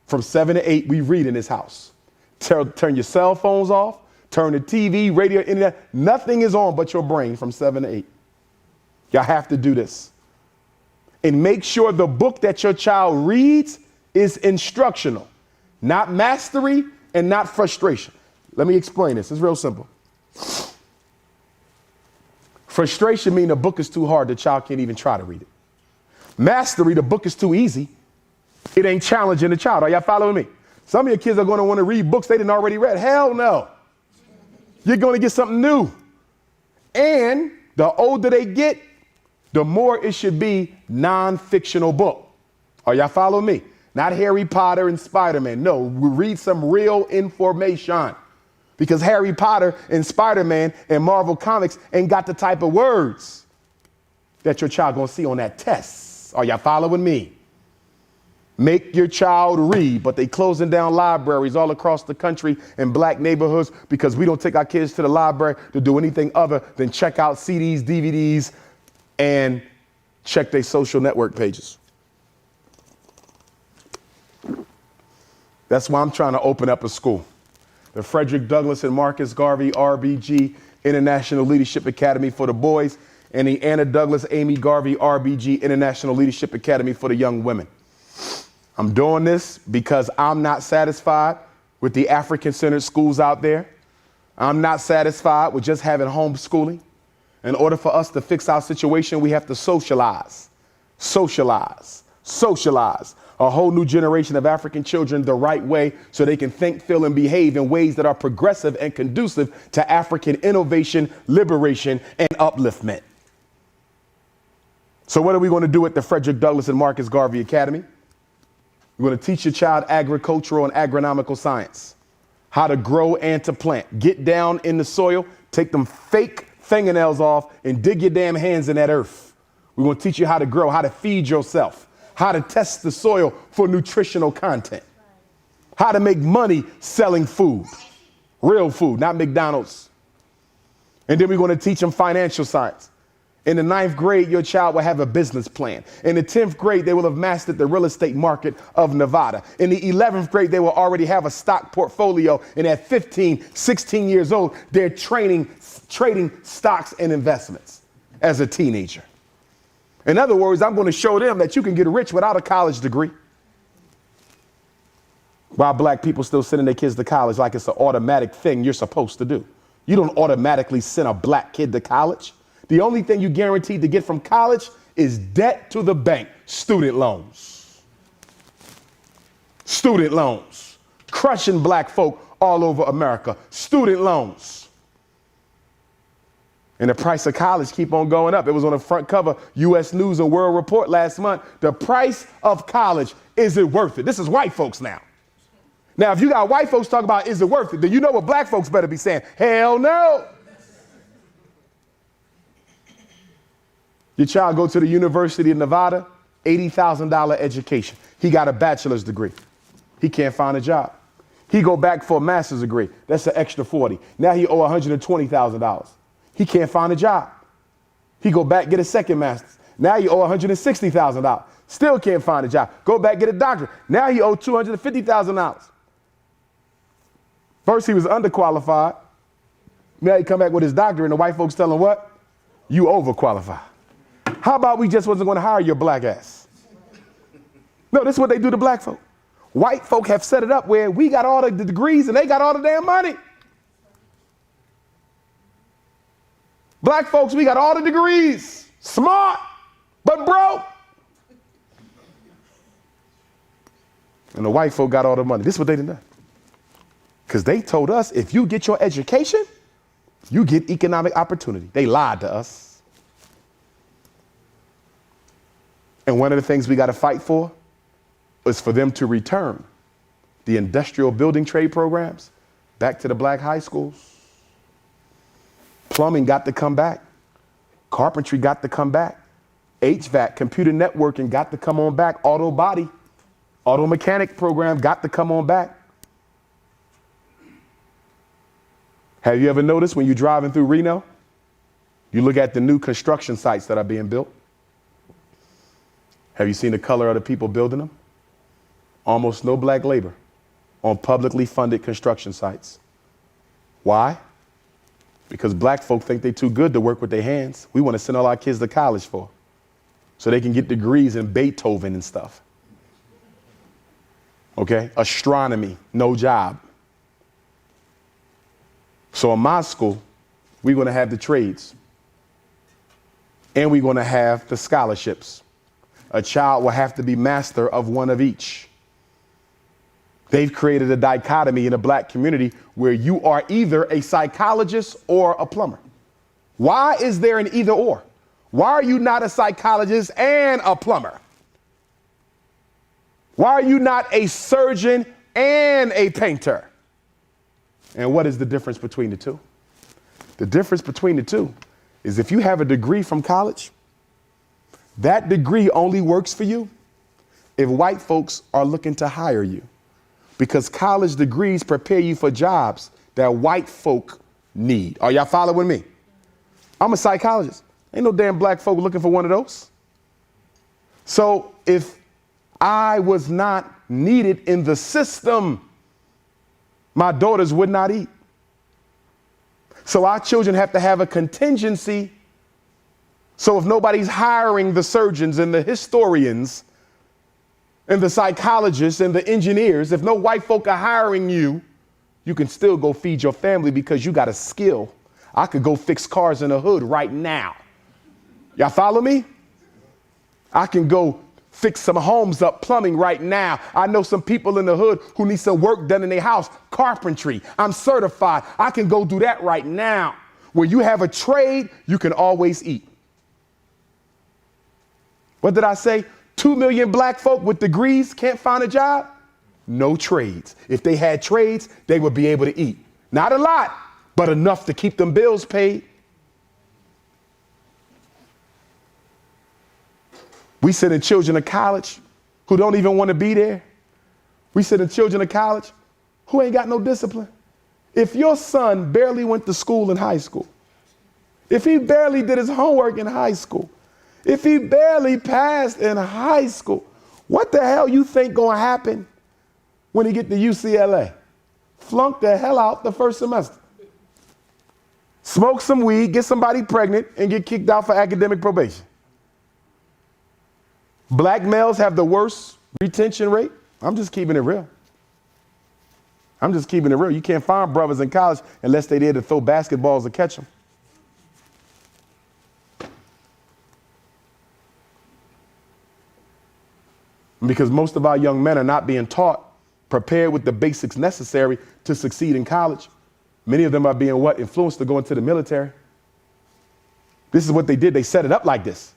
from 7 to 8, we read in this house. Turn your cell phones off, turn the TV, radio, internet, nothing is on but your brain from 7 to 8. Y'all have to do this. And make sure the book that your child reads is instructional, not mastery and not frustration. Let me explain this. It's real simple. Frustration means the book is too hard, the child can't even try to read it. Mastery, the book is too easy, it ain't challenging the child. Are y'all following me? Some of your kids are going to want to read books they didn't already read. Hell no. You're going to get something new. And the older they get, the more it should be non-fictional book. Are y'all following me? Not Harry Potter and Spider-Man. No, we read some real information. Because Harry Potter and Spider-Man and Marvel Comics ain't got the type of words that your child gonna see on that test. Are y'all following me? Make your child read, but they closing down libraries all across the country in black neighborhoods because we don't take our kids to the library to do anything other than check out CDs, DVDs, and check their social network pages. That's why I'm trying to open up a school. The Frederick Douglass and Marcus Garvey RBG International Leadership Academy for the boys, and the Anna Douglas Amy Garvey RBG International Leadership Academy for the young women. I'm doing this because I'm not satisfied with the African-centered schools out there. I'm not satisfied with just having homeschooling. In order for us to fix our situation, we have to socialize a whole new generation of African children the right way so they can think, feel, and behave in ways that are progressive and conducive to African innovation, liberation, and upliftment. So what are we going to do at the Frederick Douglass and Marcus Garvey Academy? We're going to teach your child agricultural and agronomical science, how to grow and to plant. Get down in the soil, take them fake fingernails off, and dig your damn hands in that earth. We're going to teach you how to grow, how to feed yourself, how to test the soil for nutritional content, how to make money selling food, real food, not McDonald's. And then we're going to teach them financial science. In the 9th grade, your child will have a business plan. In the 10th grade, they will have mastered the real estate market of Nevada. In the 11th grade, they will already have a stock portfolio. And at 15, 16 years old, they're trading stocks and investments as a teenager. In other words, I'm going to show them that you can get rich without a college degree. While black people still sending their kids to college like it's an automatic thing you're supposed to do. You don't automatically send a black kid to college. The only thing you're guaranteed to get from college is debt to the bank, student loans. Student loans, crushing black folk all over America, student loans. And the price of college keep on going up. It was on the front cover, U.S. News and World Report last month. The price of college, is it worth it? This is white folks now. Now, if you got white folks talking about, is it worth it? Then you know what black folks better be saying. Hell no. Your child go to the University of Nevada, $80,000 education. He got a bachelor's degree. He can't find a job. He go back for a master's degree. That's an extra 40. Now he owe $120,000. He can't find a job. He go back, get a second master's. Now he owe $160,000. Still can't find a job. Go back, get a doctorate. Now he owe $250,000. First he was underqualified. Now he come back with his doctorate and the white folks tell him what? You overqualified. How about we just wasn't going to hire your black ass? No, this is what they do to black folk. White folk have set it up where we got all the degrees and they got all the damn money. Black folks, we got all the degrees, smart, but broke. And the white folk got all the money. This is what they did. Because they told us, if you get your education, you get economic opportunity. They lied to us. And one of the things we got to fight for is for them to return the industrial building trade programs back to the black high schools. Plumbing got to come back. Carpentry got to come back. HVAC, computer networking got to come on back. Auto body, auto mechanic program got to come on back. Have you ever noticed when you're driving through Reno, you look at the new construction sites that are being built? Have you seen the color of the people building them? Almost no black labor on publicly funded construction sites. Why? Because black folk think they're too good to work with their hands. We want to send all our kids to college for, so they can get degrees in Beethoven and stuff. Okay? Astronomy, no job. So in my school, we're going to have the trades. And we're going to have the scholarships. A child will have to be master of one of each. They've created a dichotomy in the black community where you are either a psychologist or a plumber. Why is there an either or? Why are you not a psychologist and a plumber? Why are you not a surgeon and a painter? And what is the difference between the two? The difference between the two is if you have a degree from college, that degree only works for you if white folks are looking to hire you. Because college degrees prepare you for jobs that white folk need. Are y'all following me? I'm a psychologist. Ain't no damn black folk looking for one of those. So if I was not needed in the system, my daughters would not eat. So our children have to have a contingency. So if nobody's hiring the surgeons and the historians and the psychologists and the engineers, if no white folk are hiring you, you can still go feed your family because you got a skill. I could go fix cars in the hood right now. Y'all follow me? I can go fix some homes up, plumbing right now. I know some people in the hood who need some work done in their house, carpentry. I'm certified. I can go do that right now. Where you have a trade, you can always eat. What did I say? 2 million black folk with degrees can't find a job? No trades. If they had trades, they would be able to eat. Not a lot, but enough to keep them bills paid. We sending children to college who don't even want to be there. We sending children to college who ain't got no discipline. If your son barely went to school in high school, if he barely did his homework in high school, if he barely passed in high school, what the hell you think gonna happen when he get to UCLA? Flunk the hell out the first semester. Smoke some weed, get somebody pregnant, and get kicked out for academic probation. Black males have the worst retention rate. I'm just keeping it real. I'm just keeping it real. You can't find brothers in college unless they there to throw basketballs or catch them. Because most of our young men are not being taught, prepared with the basics necessary to succeed in college. Many of them are being influenced to go into the military. This is what they did. They set it up like this.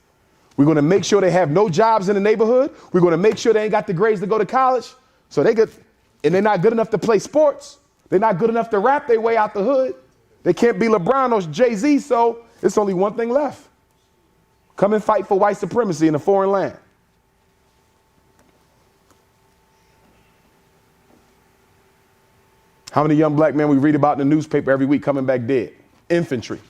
We're going to make sure they have no jobs in the neighborhood. We're going to make sure they ain't got the grades to go to college. So and they're not good enough to play sports. They're not good enough to rap their way out the hood. They can't be LeBron or Jay-Z. So it's only one thing left. Come and fight for white supremacy in a foreign land. How many young black men we read about in the newspaper every week coming back dead? Infantry.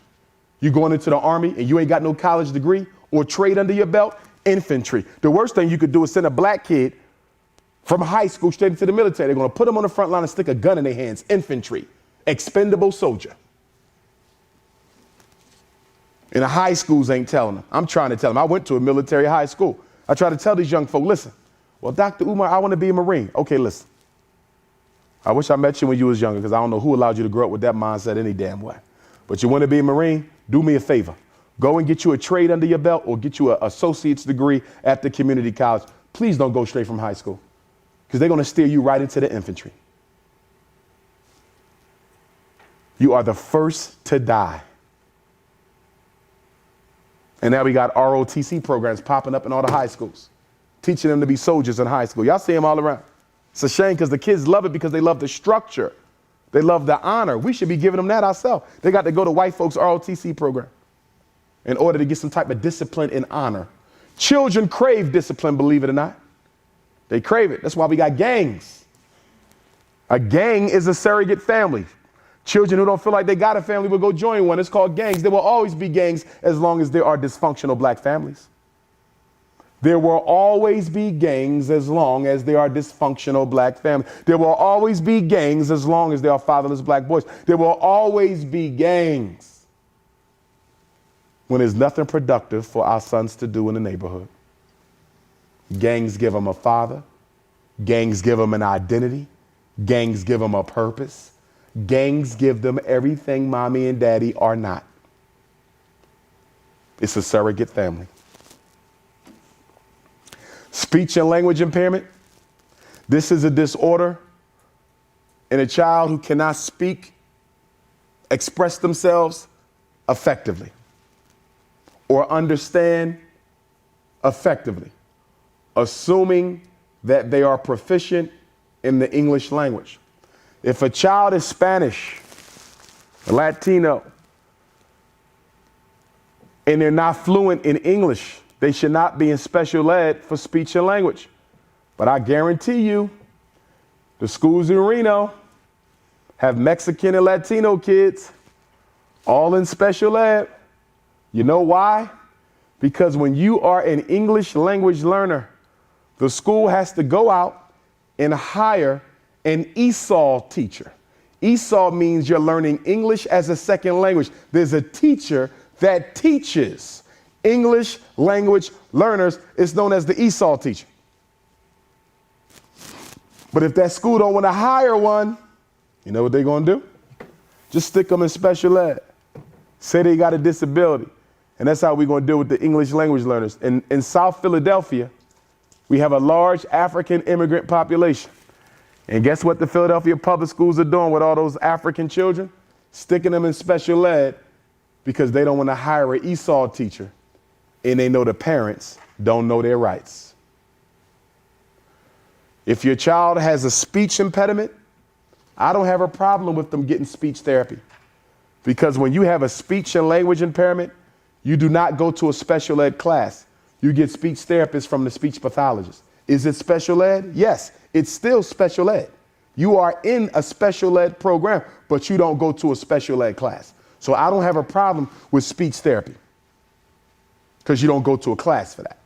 You going into the army and you ain't got no college degree or trade under your belt? Infantry. The worst thing you could do is send a black kid from high school straight into the military. They're going to put them on the front line and stick a gun in their hands. Infantry. Expendable soldier. And the high schools ain't telling them. I'm trying to tell them. I went to a military high school. I try to tell these young folk, listen, well, Dr. Umar, I want to be a Marine. Okay, listen. I wish I met you when you was younger because I don't know who allowed you to grow up with that mindset any damn way. But you want to be a Marine? Do me a favor. Go and get you a trade under your belt or get you an associate's degree at the community college. Please don't go straight from high school because they're going to steer you right into the infantry. You are the first to die. And now we got ROTC programs popping up in all the high schools, teaching them to be soldiers in high school. Y'all see them all around. It's a shame because the kids love it because they love the structure. They love the honor. We should be giving them that ourselves. They got to go to white folks' ROTC program in order to get some type of discipline and honor. Children crave discipline, believe it or not. They crave it. That's why we got gangs. A gang is a surrogate family. Children who don't feel like they got a family will go join one. It's called gangs. There will always be gangs as long as there are dysfunctional black families. There will always be gangs as long as there are dysfunctional black families. There will always be gangs as long as there are fatherless black boys. There will always be gangs. when there's nothing productive for our sons to do in the neighborhood. Gangs give them a father. Gangs give them an identity. Gangs give them a purpose. Gangs give them everything mommy and daddy are not. It's a surrogate family. Speech and language impairment. This is a disorder in a child who cannot speak, express themselves effectively, or understand effectively, assuming that they are proficient in the English language. If a child is Spanish, Latino, and they're not fluent in English, they should not be in special ed for speech and language. But I guarantee you, the schools in Reno have Mexican and Latino kids all in special ed. You know why? Because when you are an English language learner, the school has to go out and hire an ESOL teacher. ESOL means you're learning English as a second language. There's a teacher that teaches English language learners. It's known as the ESOL teacher. But if that school don't want to hire one, you know what they're going to do? Just stick them in special ed. Say they got a disability. And that's how we're going to deal with the English language learners. In South Philadelphia, we have a large African immigrant population. And guess what the Philadelphia public schools are doing with all those African children? Sticking them in special ed because they don't want to hire an ESOL teacher. And they know the parents don't know their rights. If your child has a speech impediment, I don't have a problem with them getting speech therapy. Because when you have a speech and language impairment, you do not go to a special ed class. You get speech therapists from the speech pathologist. Is it special ed? Yes, it's still special ed. You are in a special ed program, but you don't go to a special ed class. So I don't have a problem with speech therapy because you don't go to a class for that.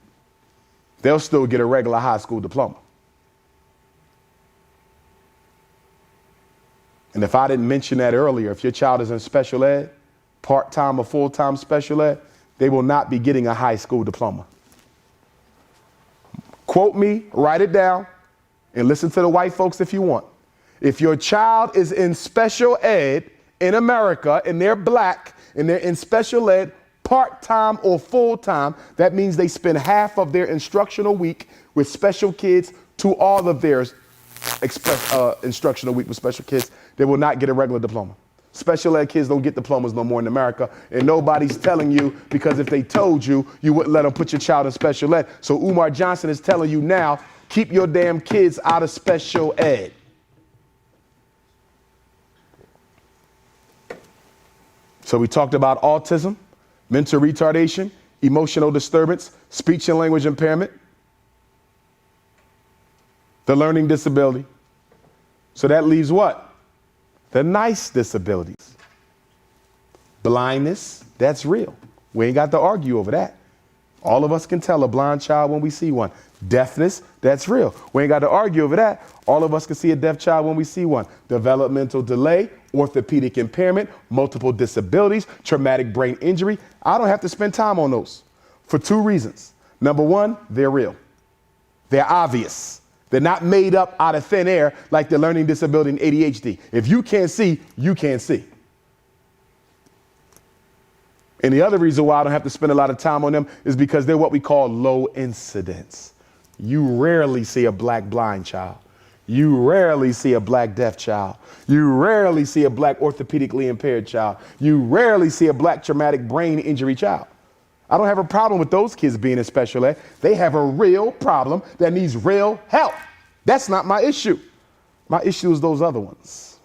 They'll still get a regular high school diploma. And if I didn't mention that earlier, if your child is in special ed, part-time or full-time special ed, they will not be getting a high school diploma. Quote me, write it down, and listen to the white folks if you want. If your child is in special ed in America and they're black and they're in special ed part-time or full-time, that means they spend half of their instructional week with special kids to all of their instructional week with special kids. They will not get a regular diploma. Special ed kids don't get diplomas no more in America, and nobody's telling you, because if they told you, you wouldn't let them put your child in special ed. So Umar Johnson is telling you now, keep your damn kids out of special ed. So we talked about autism, mental retardation, emotional disturbance, speech and language impairment, the learning disability. So that leaves what? The nice disabilities. Blindness, that's real. We ain't got to argue over that. All of us can tell a blind child when we see one. Deafness, that's real. We ain't got to argue over that. All of us can see a deaf child when we see one. Developmental delay, orthopedic impairment, multiple disabilities, traumatic brain injury. I don't have to spend time on those for two reasons. Number one, they're real. They're obvious. They're not made up out of thin air like the learning disability and ADHD. If you can't see, you can't see. And the other reason why I don't have to spend a lot of time on them is because they're what we call low incidence. You rarely see a black blind child. You rarely see a black deaf child. You rarely see a black orthopedically impaired child. You rarely see a black traumatic brain injury child. I don't have a problem with those kids being in special ed. They have a real problem that needs real help. That's not my issue. My issue is those other ones.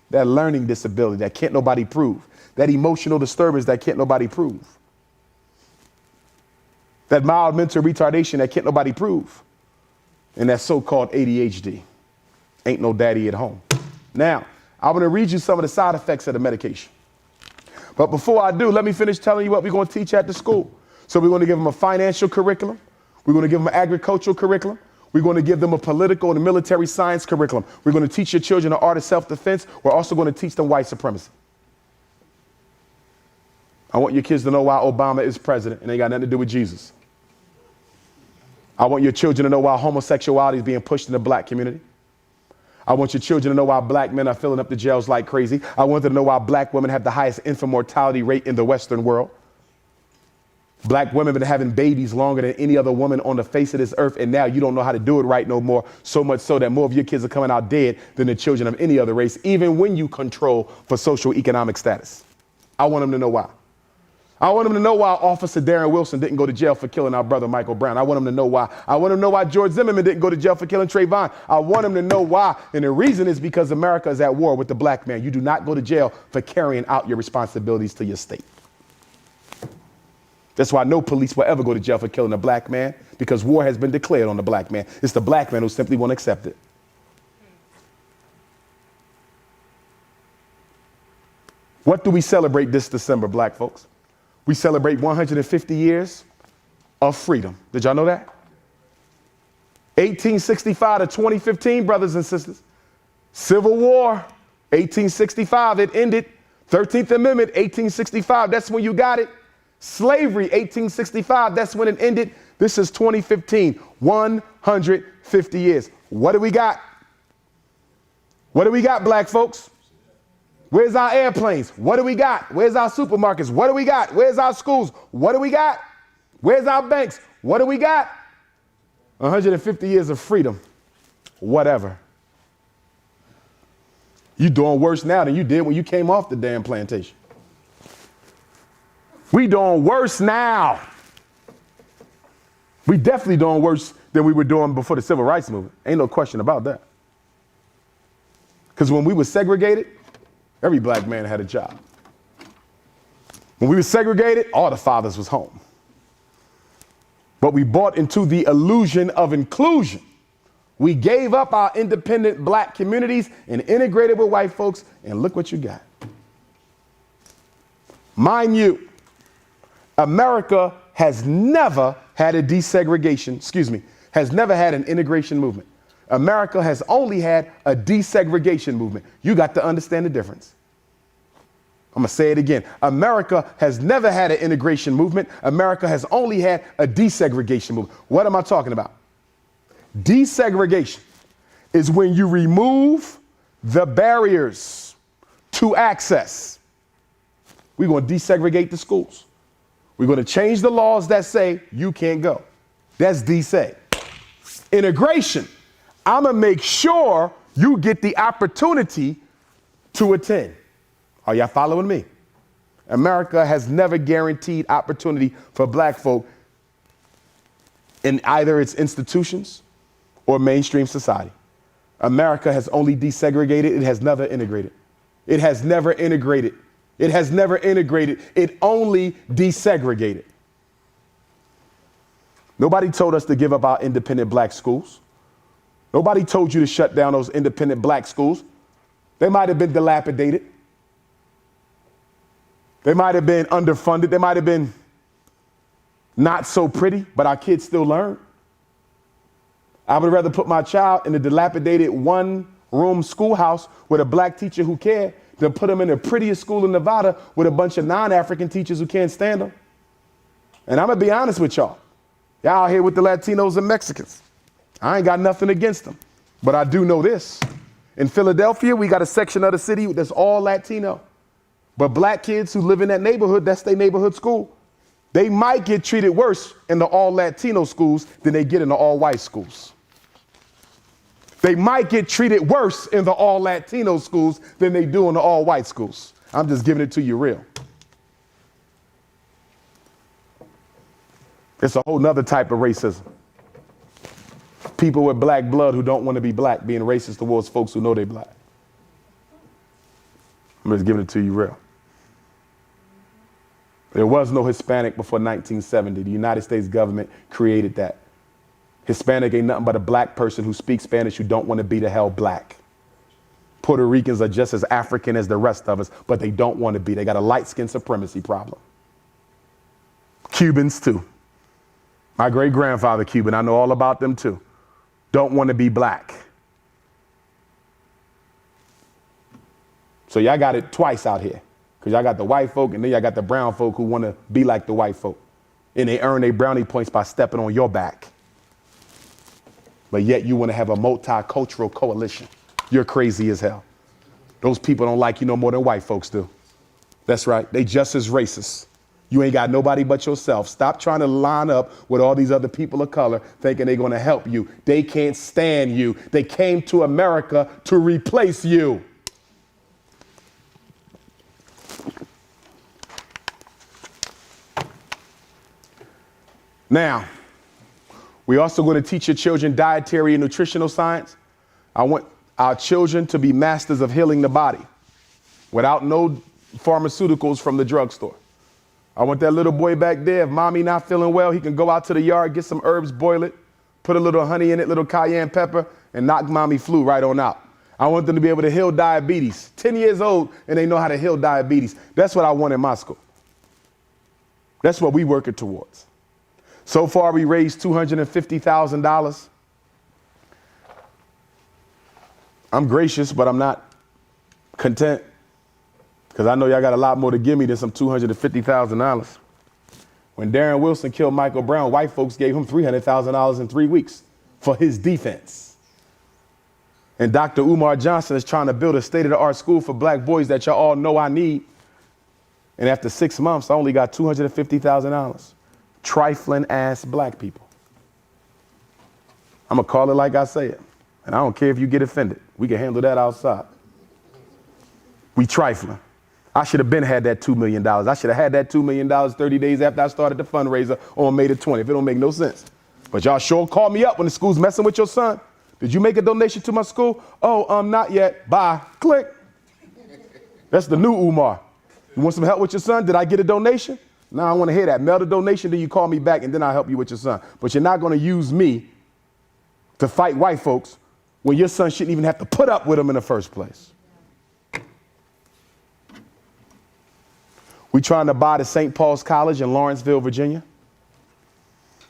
That learning disability that can't nobody prove. That emotional disturbance that can't nobody prove. That mild mental retardation that can't nobody prove. And that so-called ADHD. Ain't no daddy at home. Now, I'm going to read you some of the side effects of the medication. But before I do, let me finish telling you what we're going to teach at the school. So we're going to give them a financial curriculum. We're going to give them an agricultural curriculum. We're going to give them a political and military science curriculum. We're going to teach your children the art of self-defense. We're also going to teach them white supremacy. I want your kids to know why Obama is president and ain't got nothing to do with Jesus. I want your children to know why homosexuality is being pushed in the black community. I want your children to know why black men are filling up the jails like crazy. I want them to know why black women have the highest infant mortality rate in the Western world. Black women have been having babies longer than any other woman on the face of this earth, and now you don't know how to do it right no more, so much so that more of your kids are coming out dead than the children of any other race, even when you control for social economic status. I want them to know why. I want them to know why Officer Darren Wilson didn't go to jail for killing our brother Michael Brown. I want them to know why. I want them to know why George Zimmerman didn't go to jail for killing Trayvon. I want them to know why. And the reason is because America is at war with the black man. You do not go to jail for carrying out your responsibilities to your state. That's why no police will ever go to jail for killing a black man, because war has been declared on the black man. It's the black man who simply won't accept it. What do we celebrate this December, black folks? We celebrate 150 years of freedom. Did y'all know that? 1865 to 2015, brothers and sisters. Civil War, 1865, it ended. 13th Amendment, 1865, that's when you got it. Slavery, 1865, that's when it ended. This is 2015, 150 years. What do we got? What do we got, black folks? Where's our airplanes? What do we got? Where's our supermarkets? What do we got? Where's our schools? What do we got? Where's our banks? What do we got? 150 years of freedom. Whatever. You doing worse now than you did when you came off the damn plantation. We doing worse now. We definitely doing worse than we were doing before the civil rights movement. Ain't no question about that. Because when we were segregated, every black man had a job. When we were segregated, all the fathers was home. But we bought into the illusion of inclusion. We gave up our independent black communities and integrated with white folks, and look what you got. Mind you, America has never had a desegregation, has never had an integration movement. America has only had a desegregation movement. You got to understand the difference. I'm going to say it again. America has never had an integration movement. America has only had a desegregation movement. What am I talking about? Desegregation is when you remove the barriers to access. We're going to desegregate the schools. We're going to change the laws that say you can't go. That's deseg. Integration. I'm going to make sure you get the opportunity to attend. Are y'all following me? America has never guaranteed opportunity for black folk in either its institutions or mainstream society. America has only desegregated. It has never integrated. It has never integrated. It has never integrated. It only desegregated. Nobody told us to give up our independent black schools. Nobody told you to shut down those independent black schools. They might have been dilapidated. They might have been underfunded. They might have been not so pretty, but our kids still learn. I would rather put my child in a dilapidated one-room schoolhouse with a black teacher who cared than put them in the prettiest school in Nevada with a bunch of non-African teachers who can't stand them. And I'm going to be honest with y'all. Y'all out here with the Latinos and Mexicans. I ain't got nothing against them. But I do know this. In Philadelphia, we got a section of the city that's all Latino. But black kids who live in that neighborhood, that's their neighborhood school. They might get treated worse in the all Latino schools than they get in the all white schools. They might get treated worse in the all Latino schools than they do in the all white schools. I'm just giving it to you real. It's a whole nother type of racism. People with black blood who don't want to be black being racist towards folks who know they're black. I'm just giving it to you real. There was no Hispanic before 1970. The United States government created that. Hispanic ain't nothing but a black person who speaks Spanish who don't want to be the hell black. Puerto Ricans are just as African as the rest of us, but they don't want to be. They got a light skin supremacy problem. Cubans too. My great grandfather Cuban, I know all about them too. Don't want to be black. So y'all got it twice out here. Because y'all got the white folk and then y'all got the brown folk who want to be like the white folk. And they earn their brownie points by stepping on your back. But yet you want to have a multicultural coalition. You're crazy as hell. Those people don't like you no more than white folks do. That's right. They just as racist. You ain't got nobody but yourself. Stop trying to line up with all these other people of color thinking they're going to help you. They can't stand you. They came to America to replace you. Now, we're also going to teach your children dietary and nutritional science. I want our children to be masters of healing the body without no pharmaceuticals from the drugstore. I want that little boy back there, if mommy not feeling well, he can go out to the yard, get some herbs, boil it, put a little honey in it, little cayenne pepper, and knock mommy flu right on out. I want them to be able to heal diabetes. 10 years old, and they know how to heal diabetes. That's what I want in my school. That's what we working towards. So far, we raised $250,000. I'm gracious, but I'm not content because I know y'all got a lot more to give me than some $250,000. When Darren Wilson killed Michael Brown, white folks gave him $300,000 in 3 weeks for his defense. And Dr. Umar Johnson is trying to build a state-of-the-art school for black boys that y'all all know I need. And after 6 months, I only got $250,000. Trifling ass black people. I'm going to call it like I say it. And I don't care if you get offended. We can handle that outside. We trifling. I should have been had that $2 million. I should have had that $2 million 30 days after I started the fundraiser on May the 20th. It don't make no sense. But y'all sure call me up when the school's messing with your son. Did you make a donation to my school? Oh, not yet. Bye. Click. That's the new Umar. You want some help with your son? Did I get a donation? No, I want to hear that. Mail the donation, then you call me back, and then I'll help you with your son. But you're not going to use me to fight white folks when your son shouldn't even have to put up with them in the first place. We're trying to buy the St. Paul's College in Lawrenceville, Virginia.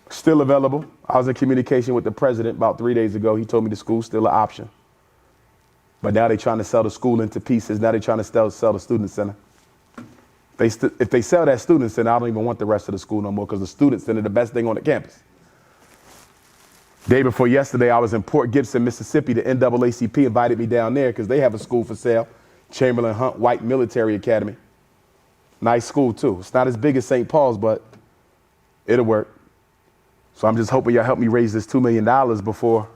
Still available. I was in communication with the president about 3 days ago. He told me the school's still an option. But now they're trying to sell the school into pieces. Now they're trying to sell the student center. If they sell that student center, I don't even want the rest of the school no more because the student center is the best thing on the campus. Day before yesterday, I was in Port Gibson, Mississippi. The NAACP invited me down there because they have a school for sale, Chamberlain Hunt White Military Academy. Nice school, too. It's not as big as St. Paul's, but it'll work. So I'm just hoping y'all help me raise this $2 million before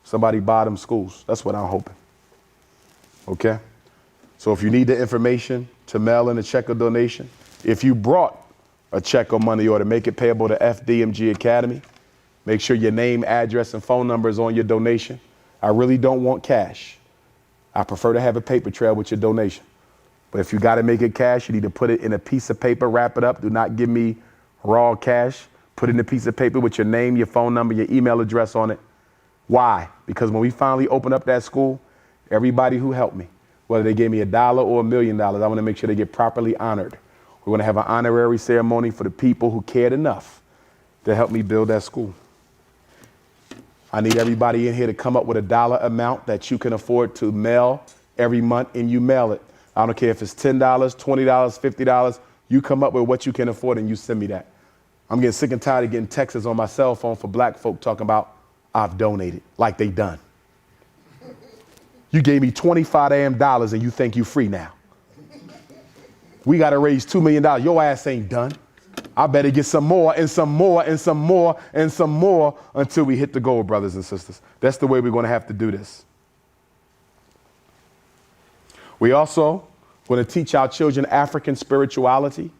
somebody buy them schools. That's what I'm hoping. Okay? So if you need the information to mail in a check or donation, if you brought a check or money order, make it payable to FDMG Academy. Make sure your name, address, and phone number is on your donation. I really don't want cash. I prefer to have a paper trail with your donation. But if you got to make it cash, you need to put it in a piece of paper, wrap it up. Do not give me raw cash. Put it in a piece of paper with your name, your phone number, your email address on it. Why? Because when we finally open up that school, everybody who helped me, whether they gave me $1 or $1 million, I want to make sure they get properly honored. We're going to have an honorary ceremony for the people who cared enough to help me build that school. I need everybody in here to come up with a dollar amount that you can afford to mail every month, and you mail it. I don't care if it's $10, $20, $50. You come up with what you can afford and you send me that. I'm getting sick and tired of getting texts on my cell phone for black folk talking about I've donated, like they done. You gave me $25 damn and you think you free now. We got to raise $2 million. Your ass ain't done. I better get some more and some more and some more and some more until we hit the goal, brothers and sisters. That's the way we're going to have to do this. We also want to teach our children African spirituality.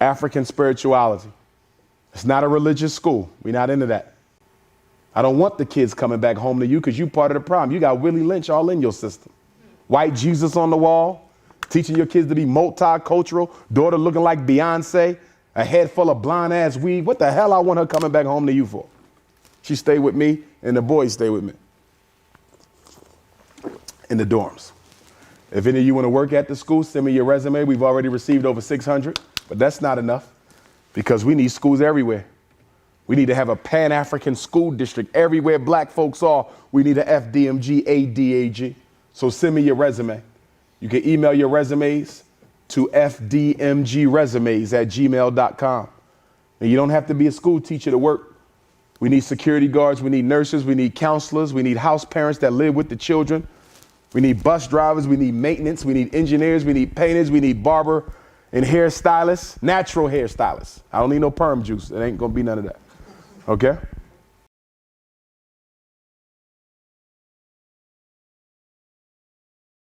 African spirituality. It's not a religious school. We're not into that. I don't want the kids coming back home to you because you're part of the problem. You got Willie Lynch all in your system. White Jesus on the wall, teaching your kids to be multicultural, daughter looking like Beyonce, a head full of blonde ass weed. What the hell I want her coming back home to you for? She stay with me and the boys stay with me in the dorms. If any of you want to work at the school, send me your resume. We've already received over 600, but that's not enough because we need schools everywhere. We need to have a Pan-African school district everywhere black folks are. We need a FDMG, ADAG. So send me your resume. You can email your resumes to fdmgresumes@gmail.com. And you don't have to be a school teacher to work. We need security guards. We need nurses. We need counselors. We need house parents that live with the children. We need bus drivers. We need maintenance. We need engineers. We need painters. We need barber and hairstylists, natural hairstylists. I don't need no perm juice. It ain't going to be none of that. Okay?